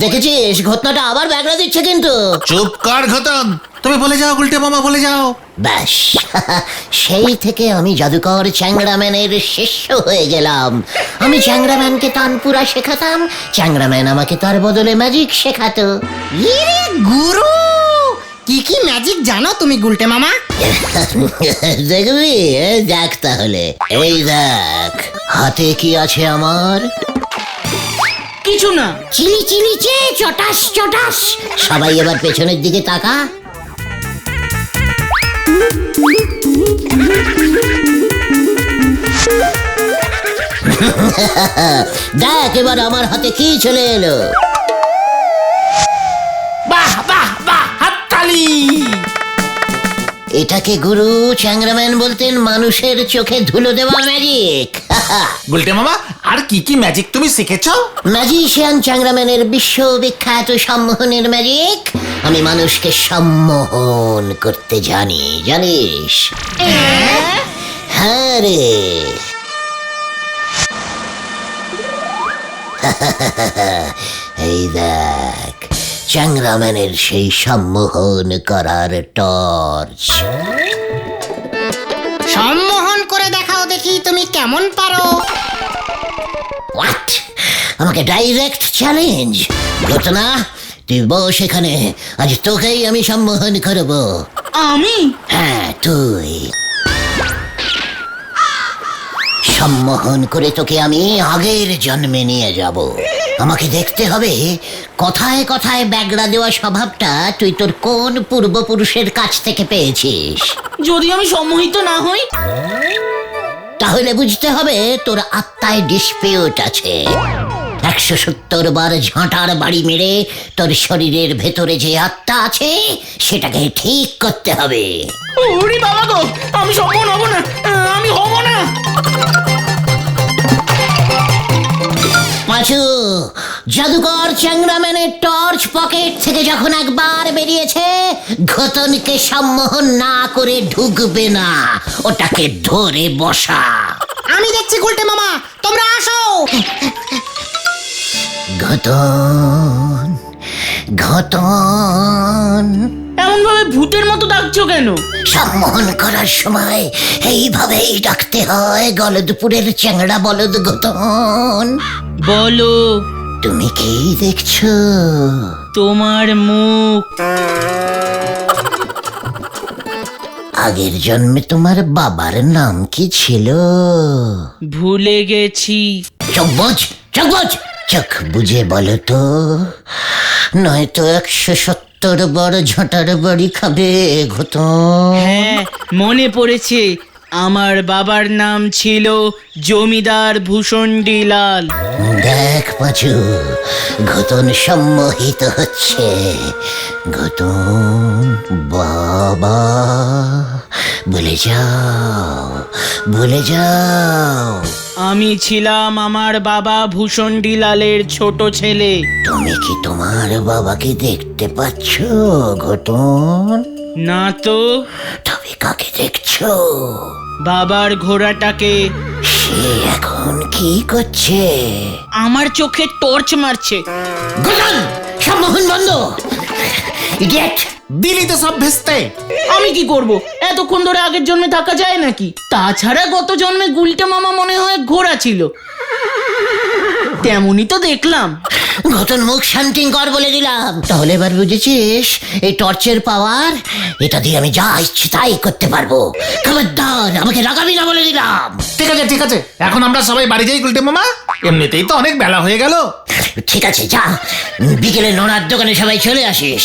দেখেছিস ঘটনাটা আবার ব্যাগড়া দিচ্ছে কিন্তু। চুপ কর ঘটন, তুমি বলে যাও গুলটে মামা, বলে যাও। ব্যাস, সেই থেকে আমি জাদুকর চ্যাংড়াম্যানের শিষ্য হয়ে গেলাম। আমি চ্যাংড়াম্যানকে তানপুরা শেখাতাম, চ্যাংড়াম্যান আমাকে তার বদলে ম্যাজিক শেখাতো। ইরে গুরু, কি কি ম্যাজিক জানো তুমি গুলটে মামা? দেখবি? দেখ তাহলে, এই দেখ হাতে কি আছে আমার। কিছু না। চিলি চিলি চে চটাস চটাস। সবাই এবার পেছনের দিকে তাকা। দেখ এবার আমার হাতে কি চলে এলো। বাহ বাহ বাহ, হাততালি। এটাকে গুরু চ্যাংড়াম্যান বলতেন মানুষের চোখে ধুলো দেওয়া ম্যাজিক। গুলটে মামা, আর কি কি ম্যাজিক তুমি শিখেছো? ম্যাজিশিয়ান চ্যাংড়াম্যানের বিশ্ববিখ্যাত সম্মোহনের ম্যাজিক। আমি মানুষকে সম্মোহন করতে জানি, জানিস? হ্যাঁ রে। এই দেখ চ্যাংড়াম্যানের সেই সম্মোহন করার টর্চ। সম্মোহন করে দেখাও দেখি তুমি কেমন পারো। হোয়াট? আমাকে ডাইরেক্ট চ্যালেঞ্জ? ঘটনা, তুই বস এখানে, আজ তোকেই আমি সম্মোহন করবো। আমি? হ্যাঁ তুই। সম্মোহন করে তোকে আমি আগের জন্মে নিয়ে যাব। আমাকে দেখতে হবে কথায় কথায় ব্যাগড়া দেওয়া স্বভাবটা তুই তোর কোন পূর্বপুরুষের কাছ থেকে পেয়েছিস। যদি আমি সম্মোহিত না হই? তাহলে বুঝতে হবে তোর আত্মায় ডিসপিউট আছে। 170 বার ঝাঁটার বাড়ি মেরে তোর শরীরের ভেতরে যে আত্মা আছে সেটাকে ঠিক করতে হবে। ওরে বাবা গো, আমি সম্মোহন হব না, আমি হব না। পাঁচু, জাদুকর চ্যাংড়াম্যানের টর্চ পকেট থেকে যখন একবার বেরিয়েছে, ঘটনকে সম্মোহন না করে ঢুকবে না। ওটাকে ধরে বসা। আমি দেখছি গুলটে মামা, তোমরা আসো। ঘটন, ঘটন। এমন ভাবে ভূতের মতো ডাকছো কেন? সম্মোহন করার সময় এইভাবেই ডাকতে হয় গলদপুরের চ্যাংড়া বলদ ঘটন। বলো। তুমি কি দেখছো? তোমার মুখ। আগের জন্মে তোমার বাবার নাম কি ছিল? ভুলে গেছি। চোখ বোঝ, চোখ বোঝ, চোখ বুঝে বলো তো, নয়তো 170 বার ঝাঁটার বাড়ি খাবে ঘটন। হ্যাঁ, মনে পড়েছে। আমার বাবার নাম ছিল জমিদার ভূষণ্ডীলাল। দেখ পাঁচু, ঘটন সম্মোহিত হচ্ছে। ঘটন বাবা, ভুলে যাও, ভুলে যাও। আমি ছিলাম আমার বাবা ভূষণ্ডীলালের ছোট ছেলে। তুমি কি তোমার বাবাকে দেখতে পাচ্ছ ঘটন? না তো। তবে কাকে দেখছো? বাবার ঘোড়াটাকে। সে এখন কি করছে? আমার চোখে টর্চ মারছে। ঘটন, সম্মোহন বন্ধ। ইডিয়েট! দিলি তো সব ভেস্তে। আমি কি করব? এতক্ষণ ধরে আগের জন্মে থাকা যায় নাকি? তাছাড়া গত জন্মে গুলটে মামা মনে হয় ঘোড়া ছিল, তেমনই তো দেখলাম। ঘটন, মুখ শান্তিং কর বলে দিলাম। তাহলে এবার বুঝেছিস এই টর্চের পাওয়ার? এটা দিয়ে আমি যা ইচ্ছে তাই করতে পারবো। খবরদার আমাকে রাগাবি না বলে দিলাম। ঠিক আছে ঠিক আছে, এখন আমরা সবাই বাড়ি যাই গুলটে মামা, এমনিতেই তো অনেক বেলা হয়ে গেল। ঠিক আছে, যা। বিকেলে নড়ার দোকানে সবাই চলে আসিস।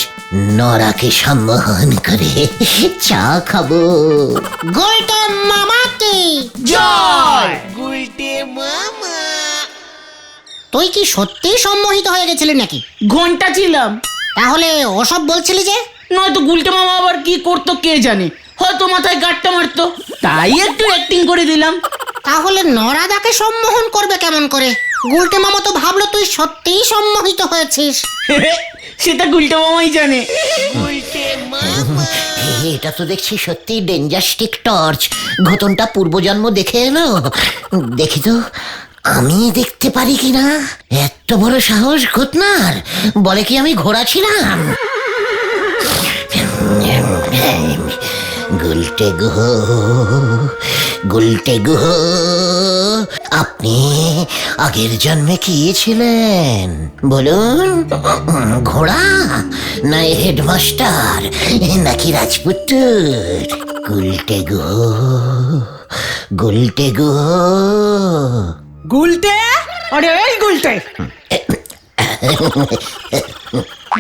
নড়াকে সম্মোহন করে চা খাবো। গুলটে মামাকে জয়। তুই কি সত্যি সম্মোহিত হয়ে গেছিলি নাকি? ঘন্টা ছিলাম। তাহলে ওসব বলছিলি যে? নয়তো গুলটে মামা আবার কি করতো কে জানে, হয়তো মাথায় গাঁটটা মারতো, তাই একটু অ্যাক্টিং করে দিলাম। তাহলে নরাদাকে সম্মোহন করবে কেমন করে? গুলটে মামা তো ভাবলো তুই সত্যিই সম্মোহিত হয়েছিস। সেটা গুলটে মামাই জানে। এটা তো দেখছি সত্যি ডেঞ্জাস্টিক টর্চ। ঘটনটা পূর্বজন্ম দেখে এলো। দেখি তো আমি দেখতে পারি কিনা। এত বড় সাহস ঘটনার, বলে কি আমি ঘোড়া ছিলাম? গুলটে গুহ, গুলটে গুহ, আপনি আগের জন্মে কি ছিলেন বলুন? ঘোড়া, না হেডমাস্টার, নাকি রাজপুত্র? গুলটে গুহ, গুলটে গুহ। গুলটে, আরে এই গুলটে,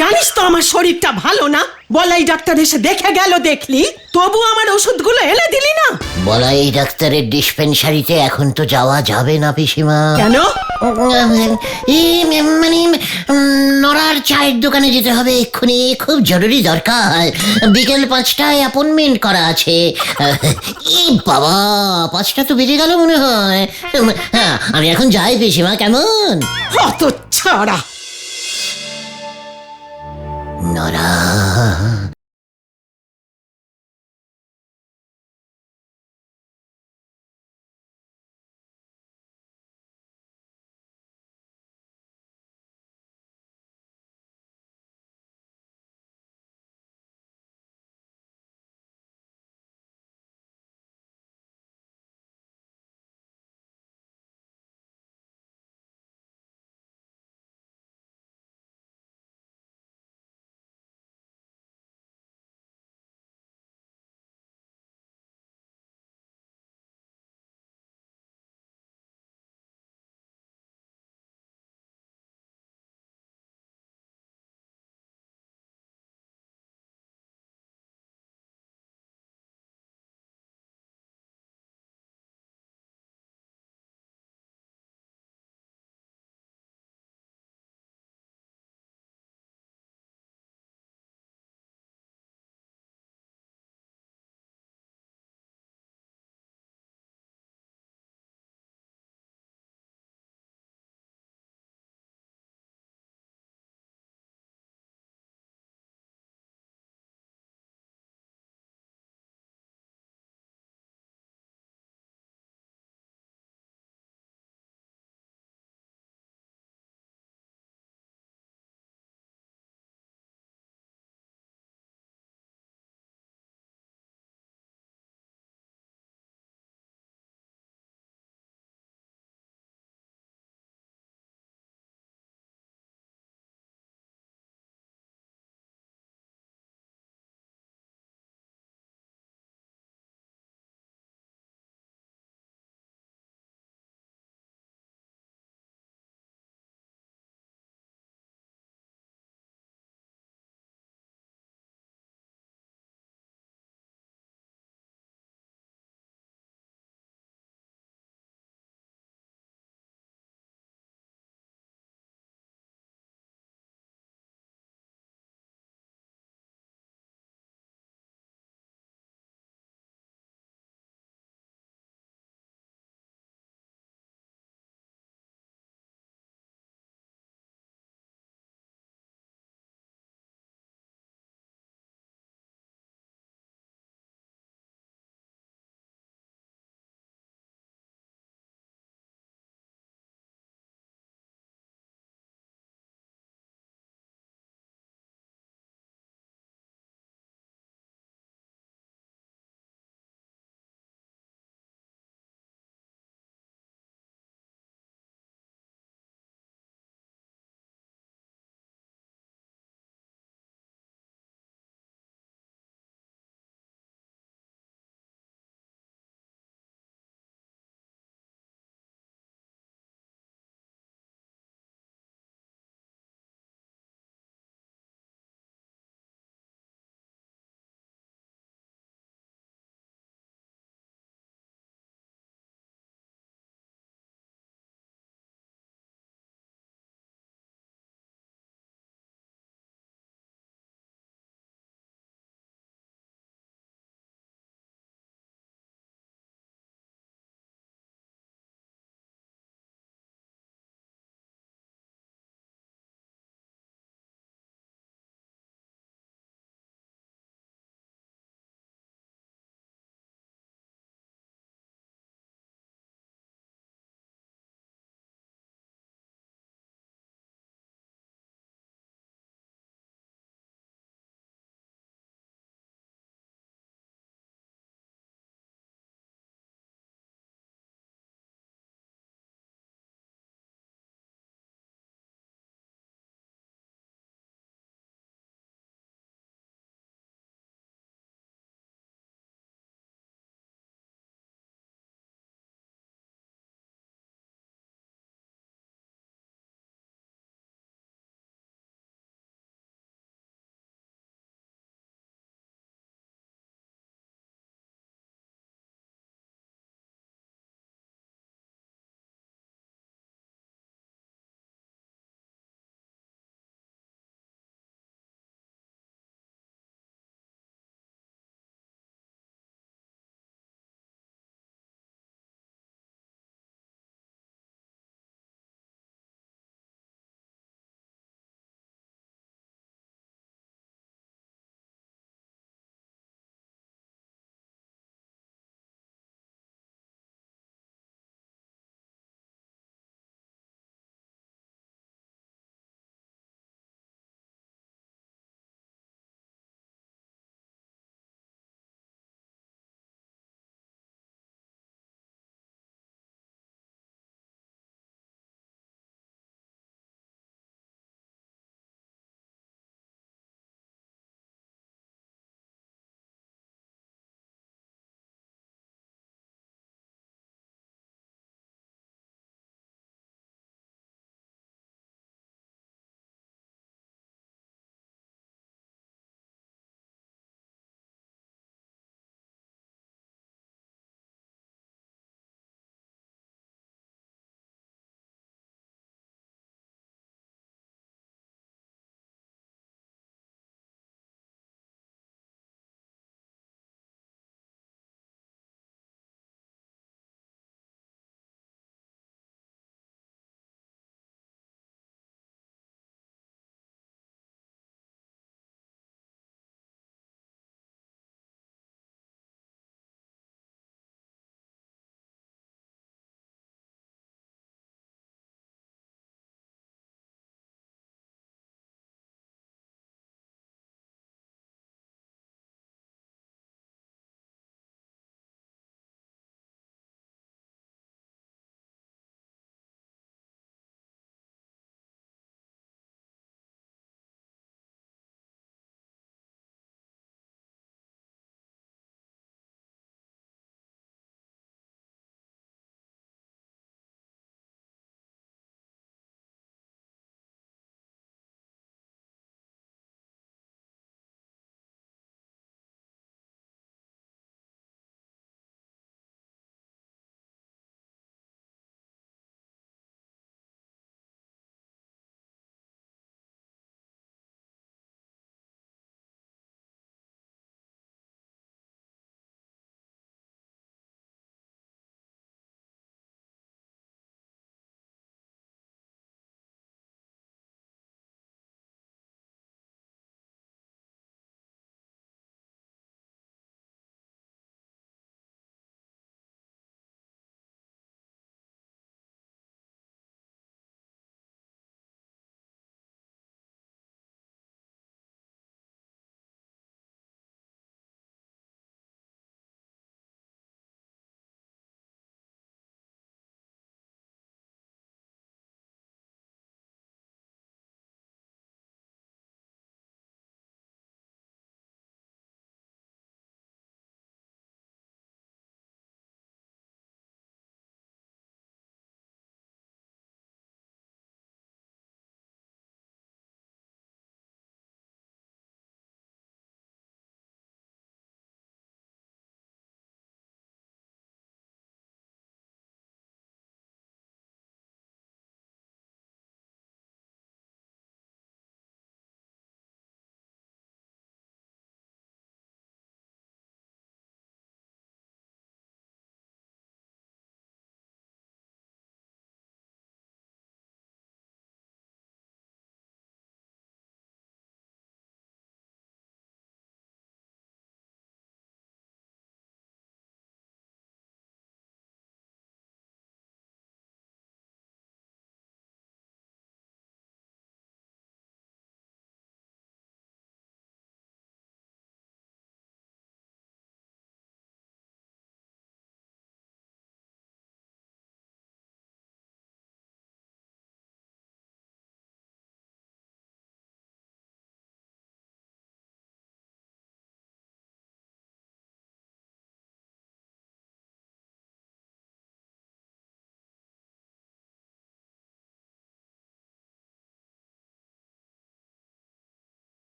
জানিস তো আমার শরীরটা ভালো না। বলাই ডাক্তার এসে দেখে গেল দেখলি, তবু আমার ওষুধগুলো এনে দিলি না। বলাই ডাক্তারের ডিসপেন্সারিতে এখন তো যাওয়া যাবে না পিসিমা। কেন? মানে নড়ার চায়ের দোকানে যেতে হবে এক্ষুনি, খুব জরুরি দরকার। বিকেল 5টায় অ্যাপয়েন্টমেন্ট করা আছে। বাবা, 5টা তো বেজে গেল মনে হয়। হ্যাঁ, আমি এখন যাই পিসিমা, কেমন? অত ছাড়া। নড়া।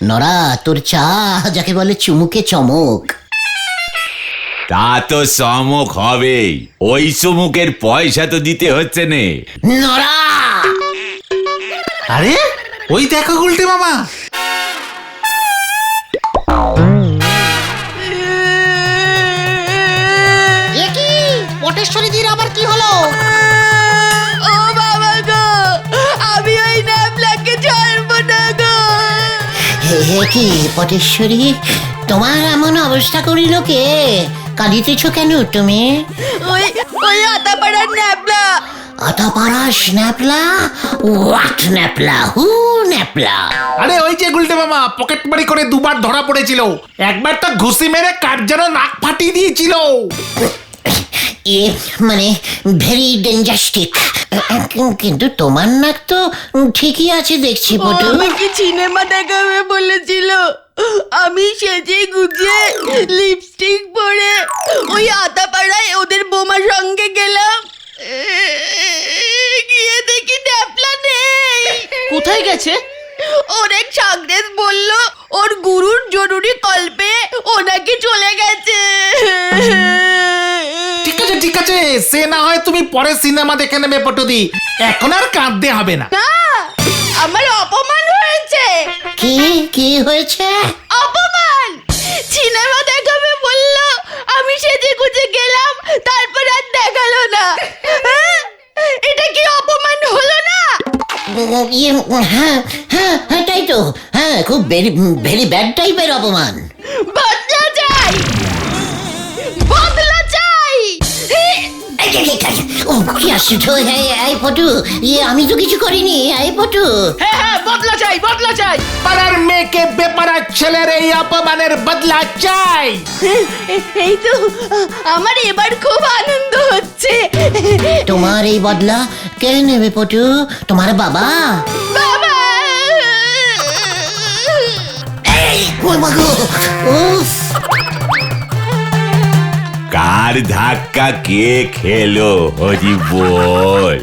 নরা, তোর চা যাকে বলে চুমুকে চমক। তা তো চমক হবেই, ওই চুমুকের পয়সা তো দিতে হচ্ছে নে। নরা, আরে ওই দেখো গুলটে মামা। এ কি পটেশ্বরীদির আবার কি হলো? ও বাবা গো, আমি ওই ন্যাপলাকে ছাড়বো না গো। হে কি পটেশ্বরী, তোমার এমন অবস্থা করিল কে? কাঁদিতেছ কেন তুমি? ওই ওই আতাপাড়ার ন্যাপলা। আতাপাড়া স্ন্যাপলা? হোয়াট ন্যাপলা? হু ন্যাপলা? আরে ওই যে গুলটে মামা পকেট মারি করে দুবার ধরা পড়েছিল, একবার তো ঘুষি মেরে কার যেন নাক ফাটিয়ে দিয়েছিল। এ মানে ভেরি ডেঞ্জাস্টিক। কিন্তু তোমার নাক তো ঠিকই আছে দেখছি পটু। আমাকে সিনেমা দেখাবে বলেছিল, আমি সেজে গুজে লিপস্টিক পরে ওই আতাপাড়ায় ওদের বোমার সঙ্গে গেলাম। গিয়ে দেখি ন্যাপলা নেই। কোথায় গেছে? ওর এক সাগরেদ বলল ওর গুরুর জরুরি কল্পে ওনাকে চলে গেছে। ঠিক আছে, সে না হয় তুমি পরে সিনেমা দেখে নেবে পটুদি, এখন আর কাঁদতে হবে না। না, আমার অপমান হয়েছে। কি কি হয়েছে? অপমান! সিনেমা দেখাবে বলল, আমি সেজে গুজে গেলাম, তারপর আর দেখালো না। হ্যাঁ? এটা কি অপমান হলো না? হ্যাঁ হ্যাঁ হ্যাঁ, তাই তো। হ্যাঁ, খুব ভেরি ভেরি ব্যাড টাইপের অপমান। বদলা চাই, বদলা চাই। ও কি আশ্চর্য! এই পটু, আমি তো কিছু করিনি। এই পটু, হ্যাঁ হ্যাঁ, বদলা চাই, বদলা চাই। পাড়ার মেয়েকে বেপাড়ার ছেলের এই অপমানের বদলা চাই। এই তো আমার এবার খুব আনন্দ হচ্ছে। তোমার এই বদলা কে নেবে পটু? তোমার বাবা? বাবা! ও মা গো! উফ! কার ধাক্কা কে খেলো হরি বল?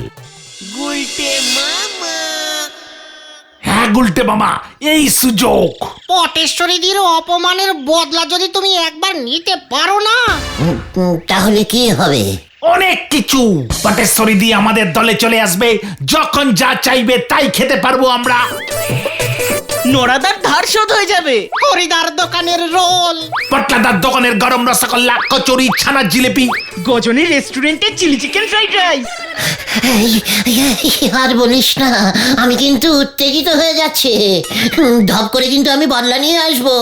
হ্যাঁ গুলটে মামা, এই সুযোগ। পটেশ্বরীদির অপমানের বদলা যদি তুমি একবার নিতে পারো না, তাহলে কি হবে? অনেক কিছু। পটেশ্বরী দিয়ে আমাদের দলে চলে আসবে, যখন যা চাইবে তাই খেতে পারবো আমরা। নরাদার ধার শোধ হয়ে যাবে। হরিদার দোকানের রোল, পটলাদার দোকানের গরম রসগোল্লা, কচুরি, ছানার জিলিপি, গজনের রেস্টুরেন্টের চিলি চিকেন ফ্রাইড রাইস। আর বলিস না, আমি কিন্তু উত্তেজিত হয়ে যাচ্ছে। ধপ করে কিন্তু আমি বদলা নিয়ে আসবো।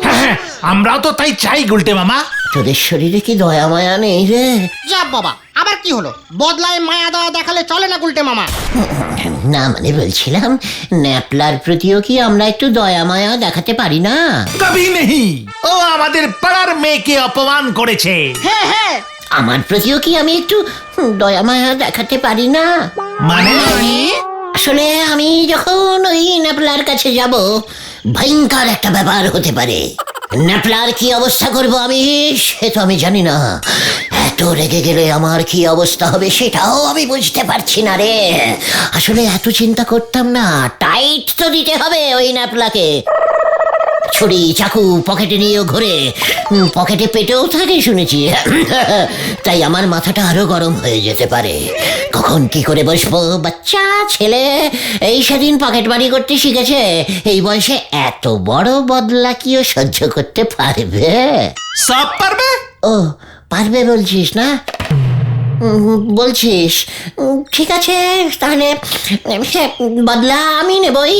হ্যাঁ, আমরাও তো তাই চাই গুলটে মামা। তোদের শরীরে কি দয়া মায়া নেই রে? যা বাবা, আবার কি হলো? বদলায় মায়া দয়া দেখালে চলে না গুলটে মামা। না মানে বলছিলাম, ন্যাপলার প্রতিও কি আমরা একটু দয়া মায়া দেখাতে পারি না? কবি নেই, ও আমাদের পাড়ার মেয়েকে অপমান করেছে। হ্যাঁ হ্যাঁ, আমার প্রতিও কি আমি একটু দয়া মায়া দেখাতে পারি না? মানে আসলে আমি যখন ওই ন্যাপলার কাছে যাব, ভয়ঙ্কর একটা ব্যাপার হতে পারে। ন্যাপলার কি অবস্থা করব আমি, সে তো আমি জানি না। এত রেগে গেলে আমার কি অবস্থা হবে সেটাও আমি বুঝতে পারছি না রে। আসলে এত চিন্তা করতাম না। টাইট তো দিতে হবে ওই ন্যাপলাকে। ছুরি চাকু পকেটে নিয়েও ঘুরে, পকেটে পেটেও থাকে শুনেছি। তাই আমার মাথাটা আরো গরম হয়ে যেতে পারে। কখন কি করে বসবো? বাচ্চা ছেলে এই সেদিন পকেট মারি করতে শিখেছে। এই বয়সে এত বড় বদলা কিও সহ্য করতে পারবে? সব পারবে। ও, পারবে বলছিস না? বলছিস? ঠিক আছে, তাহলে সে বদলা আমি নেবই।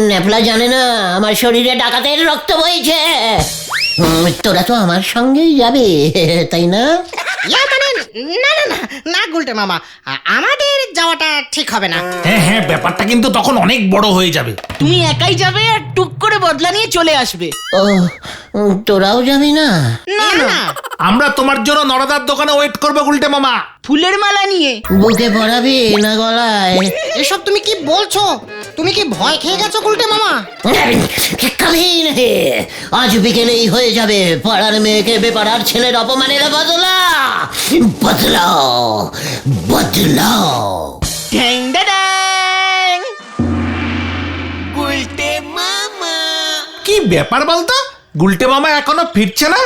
ন্যাপলা জানে না আমার শরীরে ডাকাতের রক্ত বইছে। তোরা তো আমার সঙ্গেই যাবে, তাই না? মানে না না না না গুলটে মামা, আমাদের যাওয়াটা ঠিক হবে না। হ্যাঁ হ্যাঁ, ব্যাপারটা কিন্তু তখন অনেক বড় হয়ে যাবে। তুমি একাই যাবে আর টুক করে বদলা নিয়ে চলে আসবে। ও, তোরাও যাবি না? না না, আমরা তোমার জন্য নরদার দোকানে ওয়েট করবো গুলটে মামা। ফুলের মালা নিয়ে। বুকে পড়াবি না গলায়? এসব তুমি কি বলছো? তুমি কি ভয় খেয়ে গেছো গুলটে মামা? কবি নেই। আজ বিকেলেই হয়ে যাবে পাড়ার মেয়েকে বেপাড়ার ছেলের অপমানের বদলা। বদলাও, বদলাও। ঢ্যাং ড্যাং। গুলটে মামা। ব্যাপার বলতো, গুলটে মামা এখনো ফিরছে না?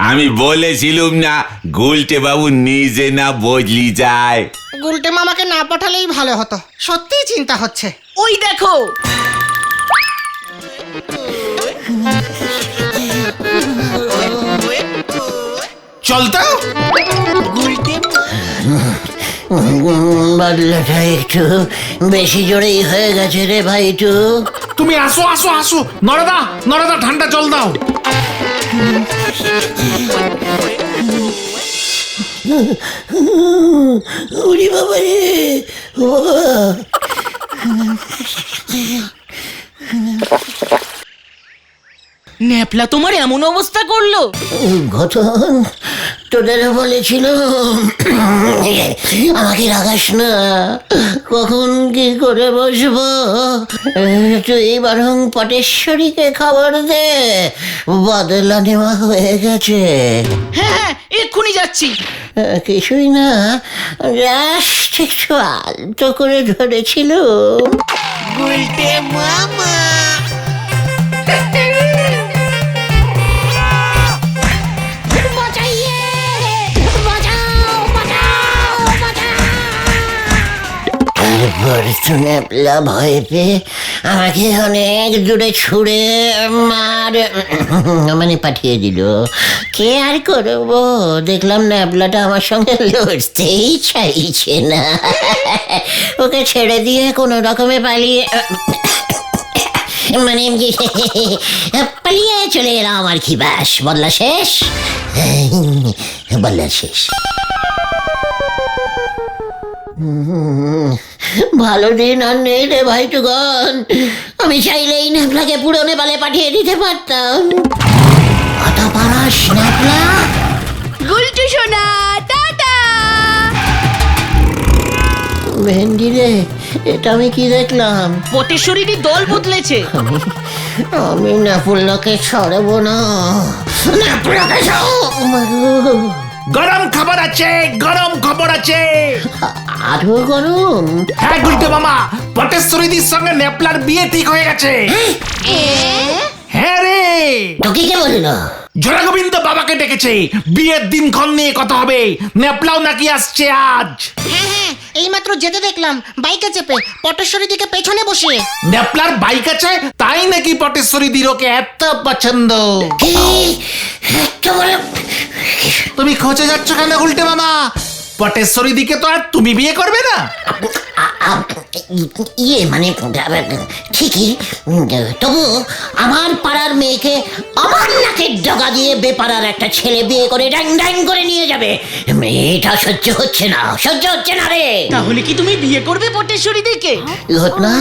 আমি বলেছিলুম না গুলটে বাবু নিজে না বদলি যায়। গুলটে মামাকে না পাঠালেই ভালো হতো, সত্যিই চিন্তা হচ্ছে। ওই দেখো, চল তো। বদলাটা একটু বেশি জোরেই হয়ে গেছে রে ভাইটু। তুমি আসো আসো আসো, নরদা নরদা ঠান্ডা জল দাও। উরি বাবা রে, ও বাবা। ন্যাপলা তোমার এমন অবস্থা করলো? ঘটন তোদেরও বলেছিল আমাকে রাগাস না, কখন কি করে বসবো। তুই বরং পটেশ্বরীকে খবর দে, বদলা নেওয়া হয়ে গেছে। হ্যাঁ হ্যাঁ, এক্ষুনি যাচ্ছি। কিছুই না, জাস্ট একটু আলতো করে ধরেছিল। তারপর ন্যাপলা ভয় পেয়ে আমাকে অনেক দূরে ছুড়ে মানে পাঠিয়ে দিল। কে আর করবো, দেখলাম ন্যাপলাটা আমার সঙ্গে লড়তেই চাইছে না। ওকে ছেড়ে দিয়ে কোনো রকমে পালিয়ে মানে পালিয়ে চলে এলাম আর কি। ব্যাস, বদলা শেষ, বদলা শেষ। ভালো দিন আর নেই রে ভাইটুগন, আমি চাইলেই ন্যাপলাকে পুরো নেপালে পাঠিয়ে দিতে পারতাম। কথা পারাস ন্যাপলা? গুলটু সোনা, টাটা। ভেন্ডি রে, এটা আমি কি দেখলাম? পটেশ্বরীরই দল বদলেছে। আমি ন্যাপলাকে ছাড়বো না, ন্যাপলাকে ছাড়বো। গরম খবর আছে, গরম খবর আছে। আরো গরম? হ্যাঁ গুলটে মামা, পটেশ্বরীদির সঙ্গে ন্যাপলার বিয়ে ঠিক হয়ে গেছে। হ্যাঁ রে, তোকে কে বললো? জোড়াগোবিন্দ বাবাকে ডেকেছে, বিয়ের দিনক্ষণ নিয়ে কথা হবে। ন্যাপলাও নাকি আসছে আজ। হ্যাঁ হ্যাঁ, এইমাত্র যেতে দেখলাম বাইকে চেপে, পটেশ্বরী দিকে পেছনে বসিয়ে। ন্যাপলার বাইক আছে, তাই নাকি পটেশ্বরীদির ওকে এত পছন্দ। কি এত বড়? তুমি খোঁজে যাচ্ছ কেন গুলটে মামা? পটেশ্বরীদিকে তো আর তুমি বিয়ে করবে না? ইয়ে মানে ঠিকই, তবু আমার পাড়ার মেয়েকে আমার নাকের ডগা দিয়ে বেপাড়ার একটা ছেলে বিয়ে করে ড্যাং ড্যাং করে নিয়ে যাবে, এটা সহ্য হচ্ছে না, সহ্য হচ্ছে না রে। তাহলে কি তুমি বিয়ে করবে পটেশ্বরী দিকে? ঘটনা,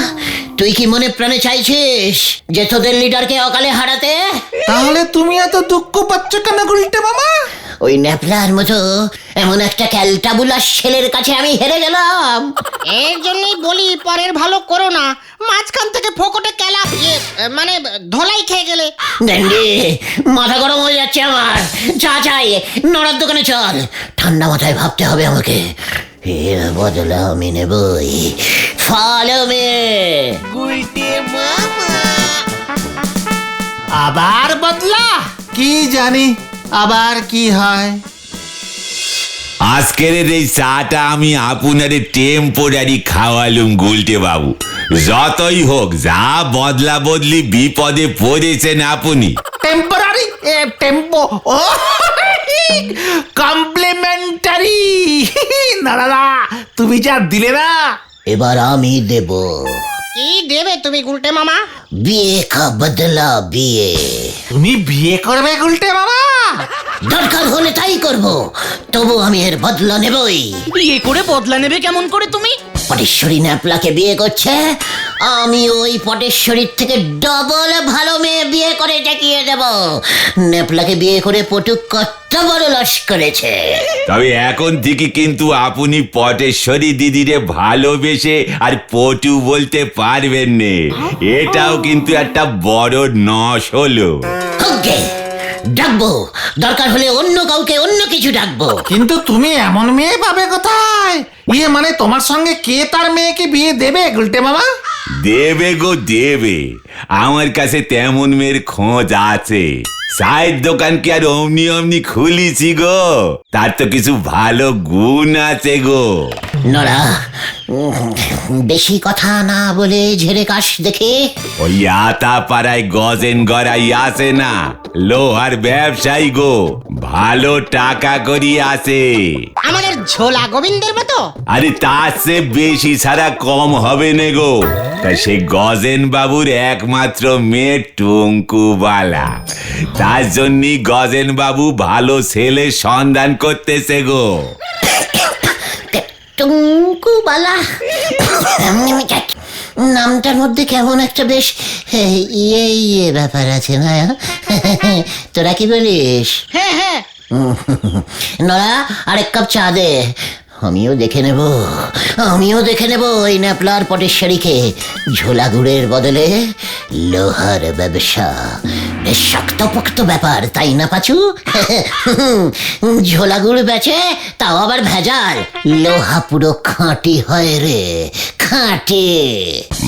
তুই কি মনে প্রাণে চাইছিস যে তোদের লিডারকে অকালে হারাতে? তাহলে তুমি এত দুঃখ পাচ্ছ কেন গুলটে মামা? ওই ন্যাপলার মতো এমন একটা ক্যালটাবুলাস ছেলের কাছে আমি হেরে গেলাম। এর জন্যই বলি পরের ভালো করো না, মাঝখান থেকে ফোকটে কেলা মানে ধলাই খেয়ে গেলে। ড্যান্ডি, মাথা গরম হয়ে যাচ্ছে আমার। চা চাই, নড়ার দোকানে চল। ঠান্ডা মাথায় ভাবতে হবে আমাকে। এর বদলা আমি নেবই। ফলো মে। আবার বদলা? কি জানি আবার কি হয়। আজকের এই চাটা আমি আপনারে টেম্পোরারি খাওয়ালুম গুলটে বাবু। যতই হোক, যা বদলা বদলি বিপদে পড়েছেন আপনি। টেম্পোরারি টেম্পো ও কমপ্লিমেন্টারি। না দাদা, তুমি যা দিলে না। এবার আমি দেব। কি দেবে তুমি গুলটে মামা? বিয়ে কা বদলা বিয়ে। তুমি বিয়ে করবে গুলটে মামা? দরকার হলে তাই করব, তবু আমি এর বদলা নেবই। বিয়ে করে বদলা নেবে কেমন করে তুমি? পটেশ্বরী ন্যাপলাকে বিয়ে করছে, আমি ওই পটেশ্বরীর থেকে ডবল ভালো মেয়ে বিয়ে করে টেকিয়ে দেব। ন্যাপলাকে বিয়ে করে পটুক কত বড় লস করেছে। তবে এখন থেকে কিন্তু আপনি পটেশ্বরী দিদিরে ভালোবেসে আর পটু বলতে পারবেন না। এটাও কিন্তু একটা বড় নস হলো। ওকে, ডাকবো, দরকার হলে অন্য কাউকে অন্য কিছু ডাকবো। কিন্তু তুমি এমন মেয়ে পাবে কোথায়? ইয়ে মানে তোমার সঙ্গে কে তার মেয়েকে বিয়ে দেবে গুলটে মামা? দেবে গো দেবে, আমার কাছে তেমন মেয়ের খোঁজ আছে। চায়ের দোকান কি আর অমনি অমনি খুলিছি গো, তার তো কিছু ভালো গুণ আছে গো। নড়া, বেশি কথা না বলে ঝেড়ে কাশ দেখে। ওই আতা পাড়ায় গজেন গড়াই আছে না, লোহার ব্যবসায়ী গো, ভালো টাকা করি আছে। আমাদের ঝোলা গোবিন্দের মতো? আরে তার চেয়ে বেশি ছাড়া কম হবে না গো। তা সে গজেন বাবুর একমাত্র মেয়ে টুঙ্কুবালা, তার জন্যই গজেন বাবু ভালো ছেলে সন্ধান করতেছে গো। টুঙ্কুবালা নামটার মধ্যে কেমন একটা বেশ ইয়ে ব্যাপার আছে না? তোরা কি বলিস? হ্যাঁ হ্যাঁ, নড়া, আরেক কাপ চা দে। আমিও দেখে নেব ওই ন্যাপলার পটেশ্বরীকে। ঝোলা গুড়ের বদলে লোহার ব্যবসা, বেশ শক্তপোক্ত ব্যাপার, তাই না পাচু? ঝোলা গুড় বেচে, তাও আবার ভেজাল। লোহা পুরো খাঁটি হয় রে, খাঁটি।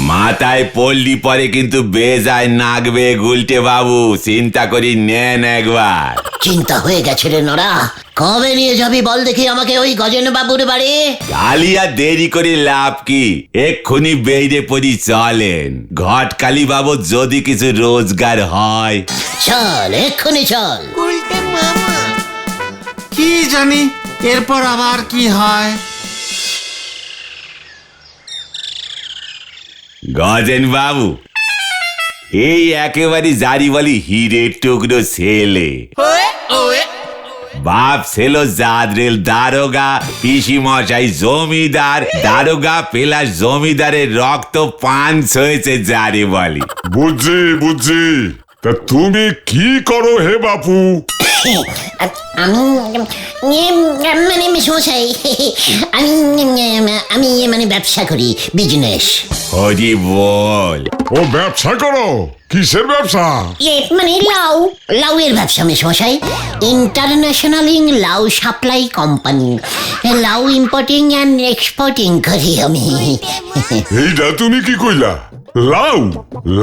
মাথায় পড়লি পরে কিন্তু বেজায় নাগবে গুলটে বাবু, চিন্তা করি নেন একবার। চিন্তা হয়ে গেছে রে নড়া। কবে নিয়ে যাবি বল দেখি আমাকে ওই গজেন বাবুর বাড়ি? কালিয়া দেরি করে লাভ কি, এক্ষুনি বেরিয়ে পড়ি চলেন। ঘটকালি বাবু যদি কিছু রোজগার হয়। চল, এক্ষুনি চল। কি জানি এরপর আবার কি হয়। গজেন বাবু, এই একেবারে জারি বলি হিরের টুকরো ছেলে। বাপ ছিল জাদরেল দারোগা, পিসি মশাই জমিদার, দারোগা প্লাস জমিদারের রক্ত পাঞ্চ হয়েছে জারি বলি। বুঝছি, তা তুমি কি করো হে বাপু? মানে মশাই, আমি মানে ব্যবসা করি, বিজনেস। হরি বল। ও ব্যবসা করো? কিসের ব্যবসা? মানে লাউয়ের ব্যবসা মশাই। ইন্টারন্যাশনাল লাউ সাপ্লাই কোম্পানি। লাউ ইম্পোর্টিং অ্যান্ড এক্সপোর্টিং করি আমি। এইটা তুমি কি কইলা?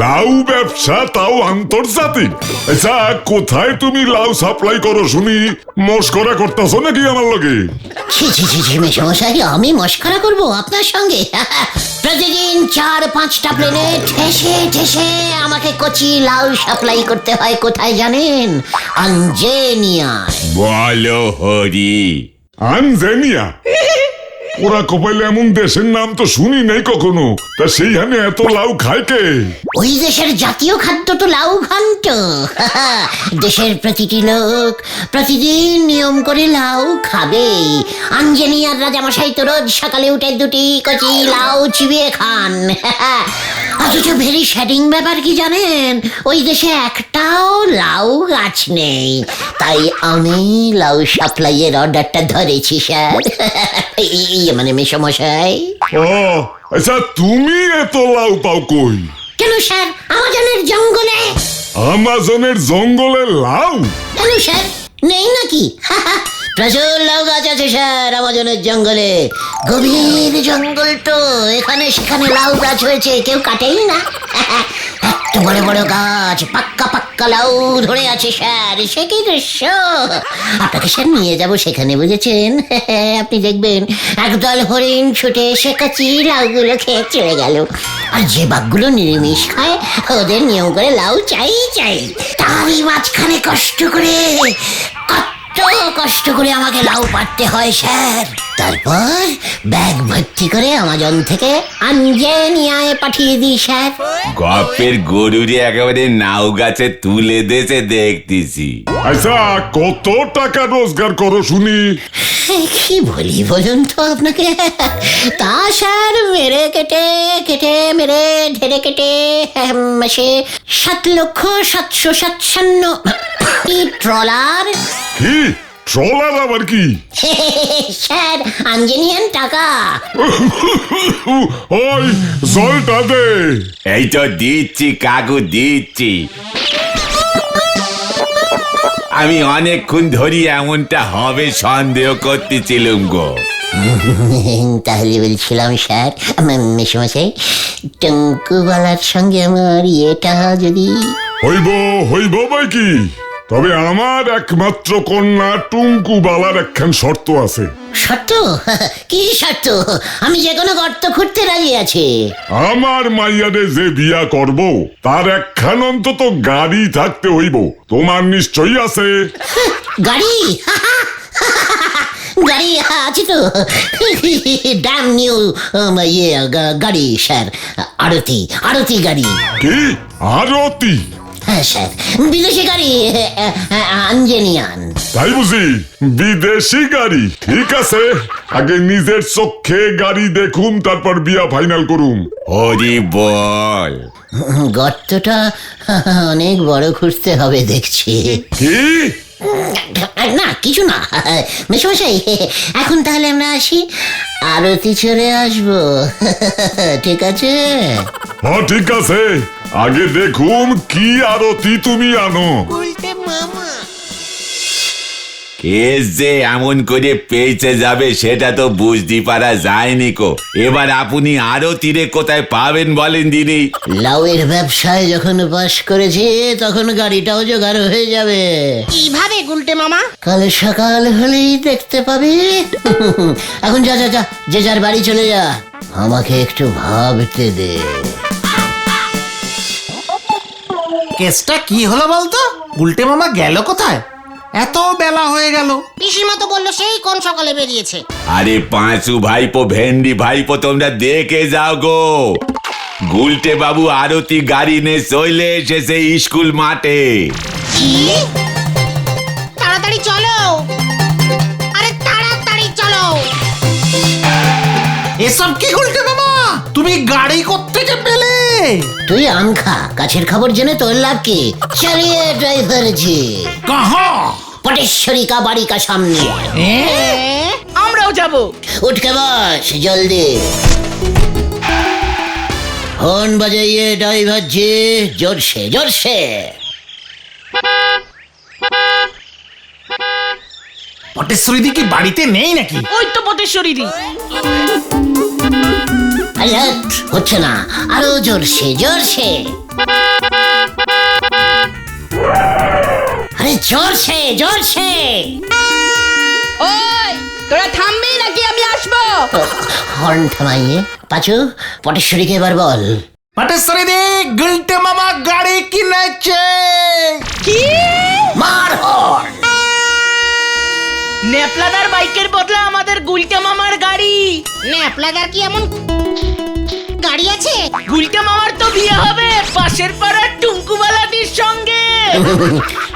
লাউ ব্যবসা, তাও আন্তর্জাতিক? আচ্ছা, কোথায় তুমি লাউ সাপ্লাই করো শুনি? মস্করা করতেছো নাকি আমার লগে? ছি মশাই, আমি মস্করা করব আপনার সঙ্গে? প্রতিদিন 4-5টা প্লেনে ঠেসে আমাকে কচি লাউ সাপ্লাই করতে হয়। কোথায় জানেন? আঞ্জেনিয়া। বলো হরি। আনজেনিয়া? ওরা কপাইলে এমন দেশের নাম তো শুনি নাই কখনো। তা সেইখানে এত লাউ খায় কে? ওই দেশের জাতীয় খাদ্য তো লাউ ঘন্ট। দেশের প্রতিটি লোক প্রতিদিন নিয়ম করে লাউ খাবেই। আঞ্জেনিয়ার রাজামশাই তো রোজ সকালে উঠে 2টি কচি লাউ চিবিয়ে খান। অথচ ভেরি শ্যাডিং ব্যাপার কি জানেন? ওই দেশে একটাও লাউ গাছ নেই। তাই আমি লাউ সাপ্লাইয়ের অর্ডারটা ধরেছি স্যার। মানে মেসমশাই। ও আচ্ছা, তুমি এত লাউ পাও কই? কেন স্যার, আমাজনের জঙ্গলে। আমাজনের জঙ্গলে লাউ? কেন স্যার, নেই নাকি? প্রচুর লাউ গাছ আছে স্যার আমাজনের জঙ্গলে। গভীর জঙ্গল তো, এখানে সেখানে লাউ গাছ হয়েছে, কেউ কাটেই না। এত বড় বড় গাছ, পাক্কা লাউ ধরে আছে স্যার। সে কি দৃশ্য! আপনাকে স্যার নিয়ে যাব সেখানে, বুঝেছেন? আপনি দেখবেন একদল হরিণ ছুটে এসে কচি লাউগুলো খেয়ে চলে গেল। আর যে বাঘগুলো নিরামিষ খায়, ওদের নিয়ম করে লাউ চাই। তারই মাঝখানে কষ্ট করে আমাকে লাউ পাড়তে হয় স্যার। তারপর ব্যাগ ভর্তি করে আমাজন থেকে আঞ্জেনিয়ায় পাঠিয়ে দিই স্যার। গপের গরুরে একেবারে নাও গাছে তুলে দেছে দেখতেছি। আচ্ছা, কত টাকা রোজগার করো শুনি? কি বলি বলুন তো আপনাকে? তা স্যার মেরে কেটে ঢেরে কেটে মাসে 7,757,000 ট্রলার। কি ট্রলার আবার কি? স্যার, আঞ্জেনিয়ান টাকা। ওই জলটা দে। এই তো দিচ্ছি কাকু, দিচ্ছি। আমি অনেকক্ষণ ধরি এমনটা হবে সন্দেহ করতেছিলাম গো। তাহলে বলছিলাম স্যার, মেশামশাই টঙ্কুবালার সঙ্গে আমার ইয়েটা যদি... হইব হইব বই কি, তবে আমার একমাত্র কন্যা টুঙ্কু বালার একখান শর্ত আছে। শর্ত? কি শর্ত? আমি যে কোনো গর্ত খুঁড়তে রাজি আছি। আমার মাইয়ারে যে বিয়া করব তার একখান অন্তত গাড়ি থাকতে হইব। তোমার নিশ্চয়ই আছে? গাড়ি? গাড়ি আছে তো, ড্যাম নিউ ইয়ে গাড়ি স্যার, আরতি গাড়ি। কি আরতি? হ্যাঁ স্যার, বিদেশি গাড়ি, আঞ্জেনিয়ান। তাই বুঝি? বিদেশি গাড়ি? ঠিক আছে, আগে নিজের চোখে গাড়ি দেখুম, তারপর বিয়া ফাইনাল করুম। হরি বল। গর্তটা অনেক বড় খুঁজতে হবে দেখছি। কি? না কিছু না মেশমশাই, এখন তাহলে আমরা আসি, আরতি চড়ে আসবো। ঠিক আছে? হ্যাঁ ঠিক আছে, আগে দেখুম কি আরতি তুমি আনো। কে যে এমন করে পেয়েছে যাবে সেটা তো বুঝতে পারা যায়নি কো। এবার আপনি আরো তীরে কোথায় পাবেন বলেন দিদি? লাউয়ের ব্যবসায় যখন বাস করেছি তখন গাড়িটাও জোগাড় হয়ে যাবে। কিভাবে গুলটে মামা? কাল সকাল হলেই দেখতে পাবি। এখন যা যা যা, যে যার বাড়ি চলে যা, আমাকে একটু ভাবতে দে। কেসটা কি হলো বলতো? গুলটে মামা গেল কোথায়? এত বেলা হয়ে গেল। পিসিমা তো বললো সেই কোন সকালে বেরিয়েছে। আরে পাঁচু ভাইপো, ভেন্ডি ভাইপো, তোমরা দেখে যাও গো। গুলটে বাবু আরতি গাড়ি নিয়ে চলে এসেছে স্কুল মাঠে। তাড়াতাড়ি চলো, আরে তাড়াতাড়ি চলো। এসব কি গুলটে মামা? তুমি গাড়ি কোত্থেকে পেলে? তুই আম খা, গাছের খবর জেনে তোর লাভ কি? চলিয়ে ড্রাইভার জি। কাহা? পটেশ্বরী কা বাড়ি কা সামনে। আমরাও যাব। উঠ के बस जल्दी। हॉर्न बजाइए ड्राइवर जी, जोर से जोर से। পটেশ্বরী দি কি বাড়িতে নেই নাকি? ওই তো পটেশ্বরী দি। আরে হচ্ছে না, আরো জোর से जोर से। আরে জোর से जोर से। ওই তোরা থামবি নাকি আমি আসবো? হর্ন থামাইয়ে পাচু, পটেশ্বরীকে এবার বল। পটেশ্বরী দি, গুলটে মামা গাড়ি কিনেছে। কি? মার হর্ন। নেপলাদার বাইকের বদলে আমাদের গুলটে মামার গাড়ি। ন্যাপলাদার কি এমন গাড়ি আছে? গুলটে মামার তো বিয়ে হবে পাশের পাড়ার টুঙ্কুবালাদির সঙ্গে।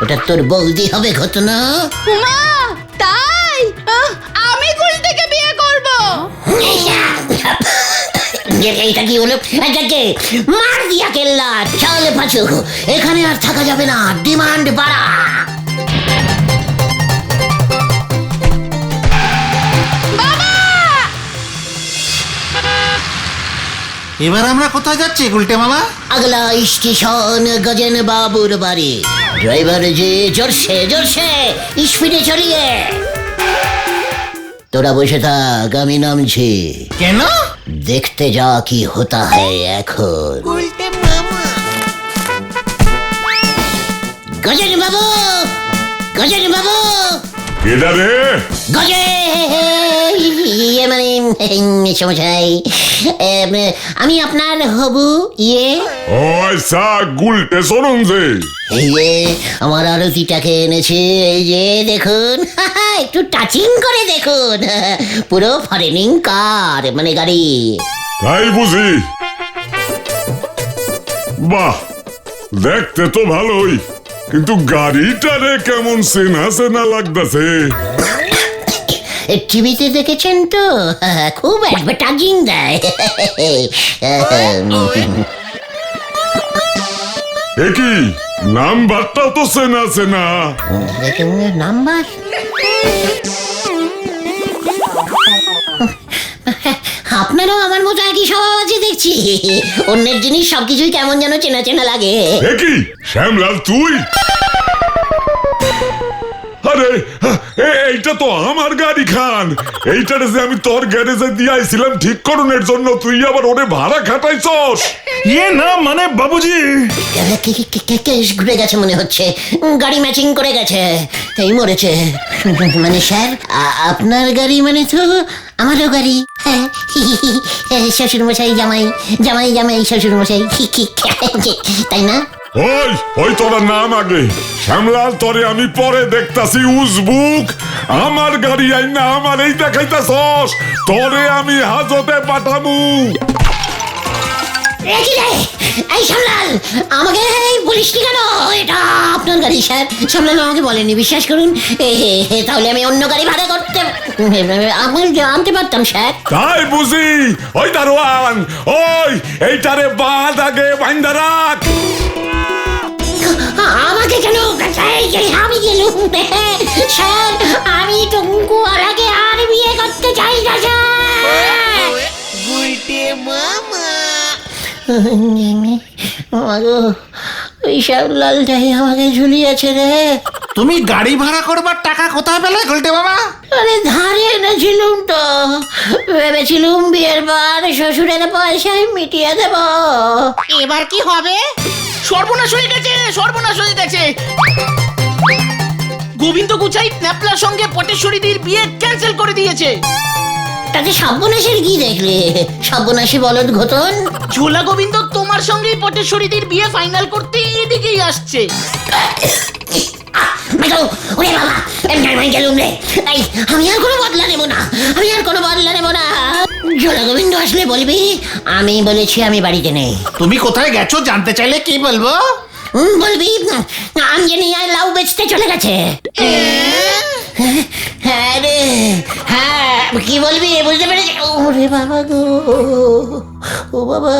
ওটা তোর বৌদি হবে ঘটনা। মা, তাই? আমি গুলটেকে বিয়ে করব। এইটা কি হলো? এটাকে মার দিয়া কেল্লা। চল পাচু, এখানে আর থাকা যাবে না, ডিমান্ড বাড়া। এবার আমরা কোথায় যাচ্ছি গুলটে মামা? আগলা স্টেশন গজেন বাবুর বাড়ি। ড্রাইভার যে জোরসে জোরসে স্পিডে চলিয়ে। তোরা বসে থাক, আমি নামছি। কেন? দেখতে যা কি হতা হ্যায় এখন। গজেন বাবু, গজেন বাবু, কেডা রে? গজে ইয়ে মানে সমস্যাই, আমি আপনার হবু ইয়ে। ও আচ্ছা, গুলটে শোনুন যে। এই যে আমার আরতিটাকে এনেছে, এই যে দেখুন, একটু টাচিং করে দেখুন, পুরো ফরেনিং কার মানে গাড়ি। তাই বুঝি? বাহ, দেখতে তো ভালোই, কিন্তু গাড়িটারে কেমন চেনা চেনা লাগতেছে। টিভিতে দেখেছেন তো, খুব অ্যাডভার্টাইজিং দেয়। কি নাম্বারটাও তো চেনা চেনা। নাম্বার? আপনারও আমার মতো একই স্বভাব আছে দেখছি, অন্যের জিনিস সবকিছুই কেমন যেন চেনা চেনা লাগে। কি শ্যামলাল তুই? আরে এইটা তো আমার গাড়ি খান, এইটারে যে আমি তোর গ্যারেজে দিয়ে আইছিলাম ঠিক করণের জন্য, তুই আবার ওরে ভাড়া খাটাইছস। ইয়ে না মানে বাবুজি, কেস ঘুরে গেছে মনে হচ্ছে, গাড়ি ম্যাচিং করে গেছে, এই মরেছে। মানে স্যার আপনার গাড়ি মানে তো আমারও গাড়ি। হ্যাঁ, শ্বশুর মশাই জামাই, জামাই জামাই শ্বশুর মশাই, তাই না? ওই তোরা নাম আগে, শ্যামলাল তোরে আমি পরে দেখতাছি। উজবুক আমার গাড়ি আই না আমার এই দেখাইতাছস, তোরে আমি হাজতে পাঠামু। এই সামলাল, আমাকে বলিসনি কেন? এটা আপনার গাড়ি স্যার। সামলাল আমাকে বলেনি, বিশ্বাস করুন। তাহলে আমি অন্য গাড়ি ভাড়া করতে আমি আনতে পারতাম স্যার। তাই বুঝি? ওই দারোয়ান, ওই এইটারে বাদ আগে বাইন্দা রাখ। আমাকে কেন? আমি গেলুম স্যার, আমি টুঙ্কু আর আগে আর বিয়ে করতে চাই না স্যার। ওই শ্যামলালটাই আমাকে ঝুলিয়েছে রে। তুমি গাড়ি ভাড়া করবার টাকা কোথায় পেলে গুলটে মামা? আরে ধারে এনেছিলুম তো, ভেবেছিলুম বিয়ের পর শ্বশুরের পয়সায় মিটিয়ে দেব। এবার কি হবে? সর্বনাশ হয়ে গেছে, সর্বনাশ হয়ে গেছে। গোবিন্দ গুচাই ন্যাপলার সঙ্গে পটেশ্বরীদের বিয়ে ক্যান্সেল করে দিয়েছে। তাতে সর্বনাশের কি দেখলে? সর্বনাশী বলদ ঘটন। ঝোলা গোবিন্দ তোমার সঙ্গেই পটেশ্বরীদের বিয়ে ফাইনাল করতে এদিকেই আসছে। ওরে বাবা, গেলুম রে। আমি আর কোনো বদলা নেব না, আমি আর কোনো বদলা নেব না। ঝোলা গোবিন্দ আসলে বলবি আমি বলেছি আমি বাড়িতে নেই। তুমি কোথায় গেছো জানতে চাইলে কি বলবো? বলবি আঞ্জনি আর লাউ বেচতে চলে গেছে। হ্যাঁ রে, হ্যাঁ কি বলবি বুঝতে পেরেছি। ওরে বাবা গো, ও বাবা।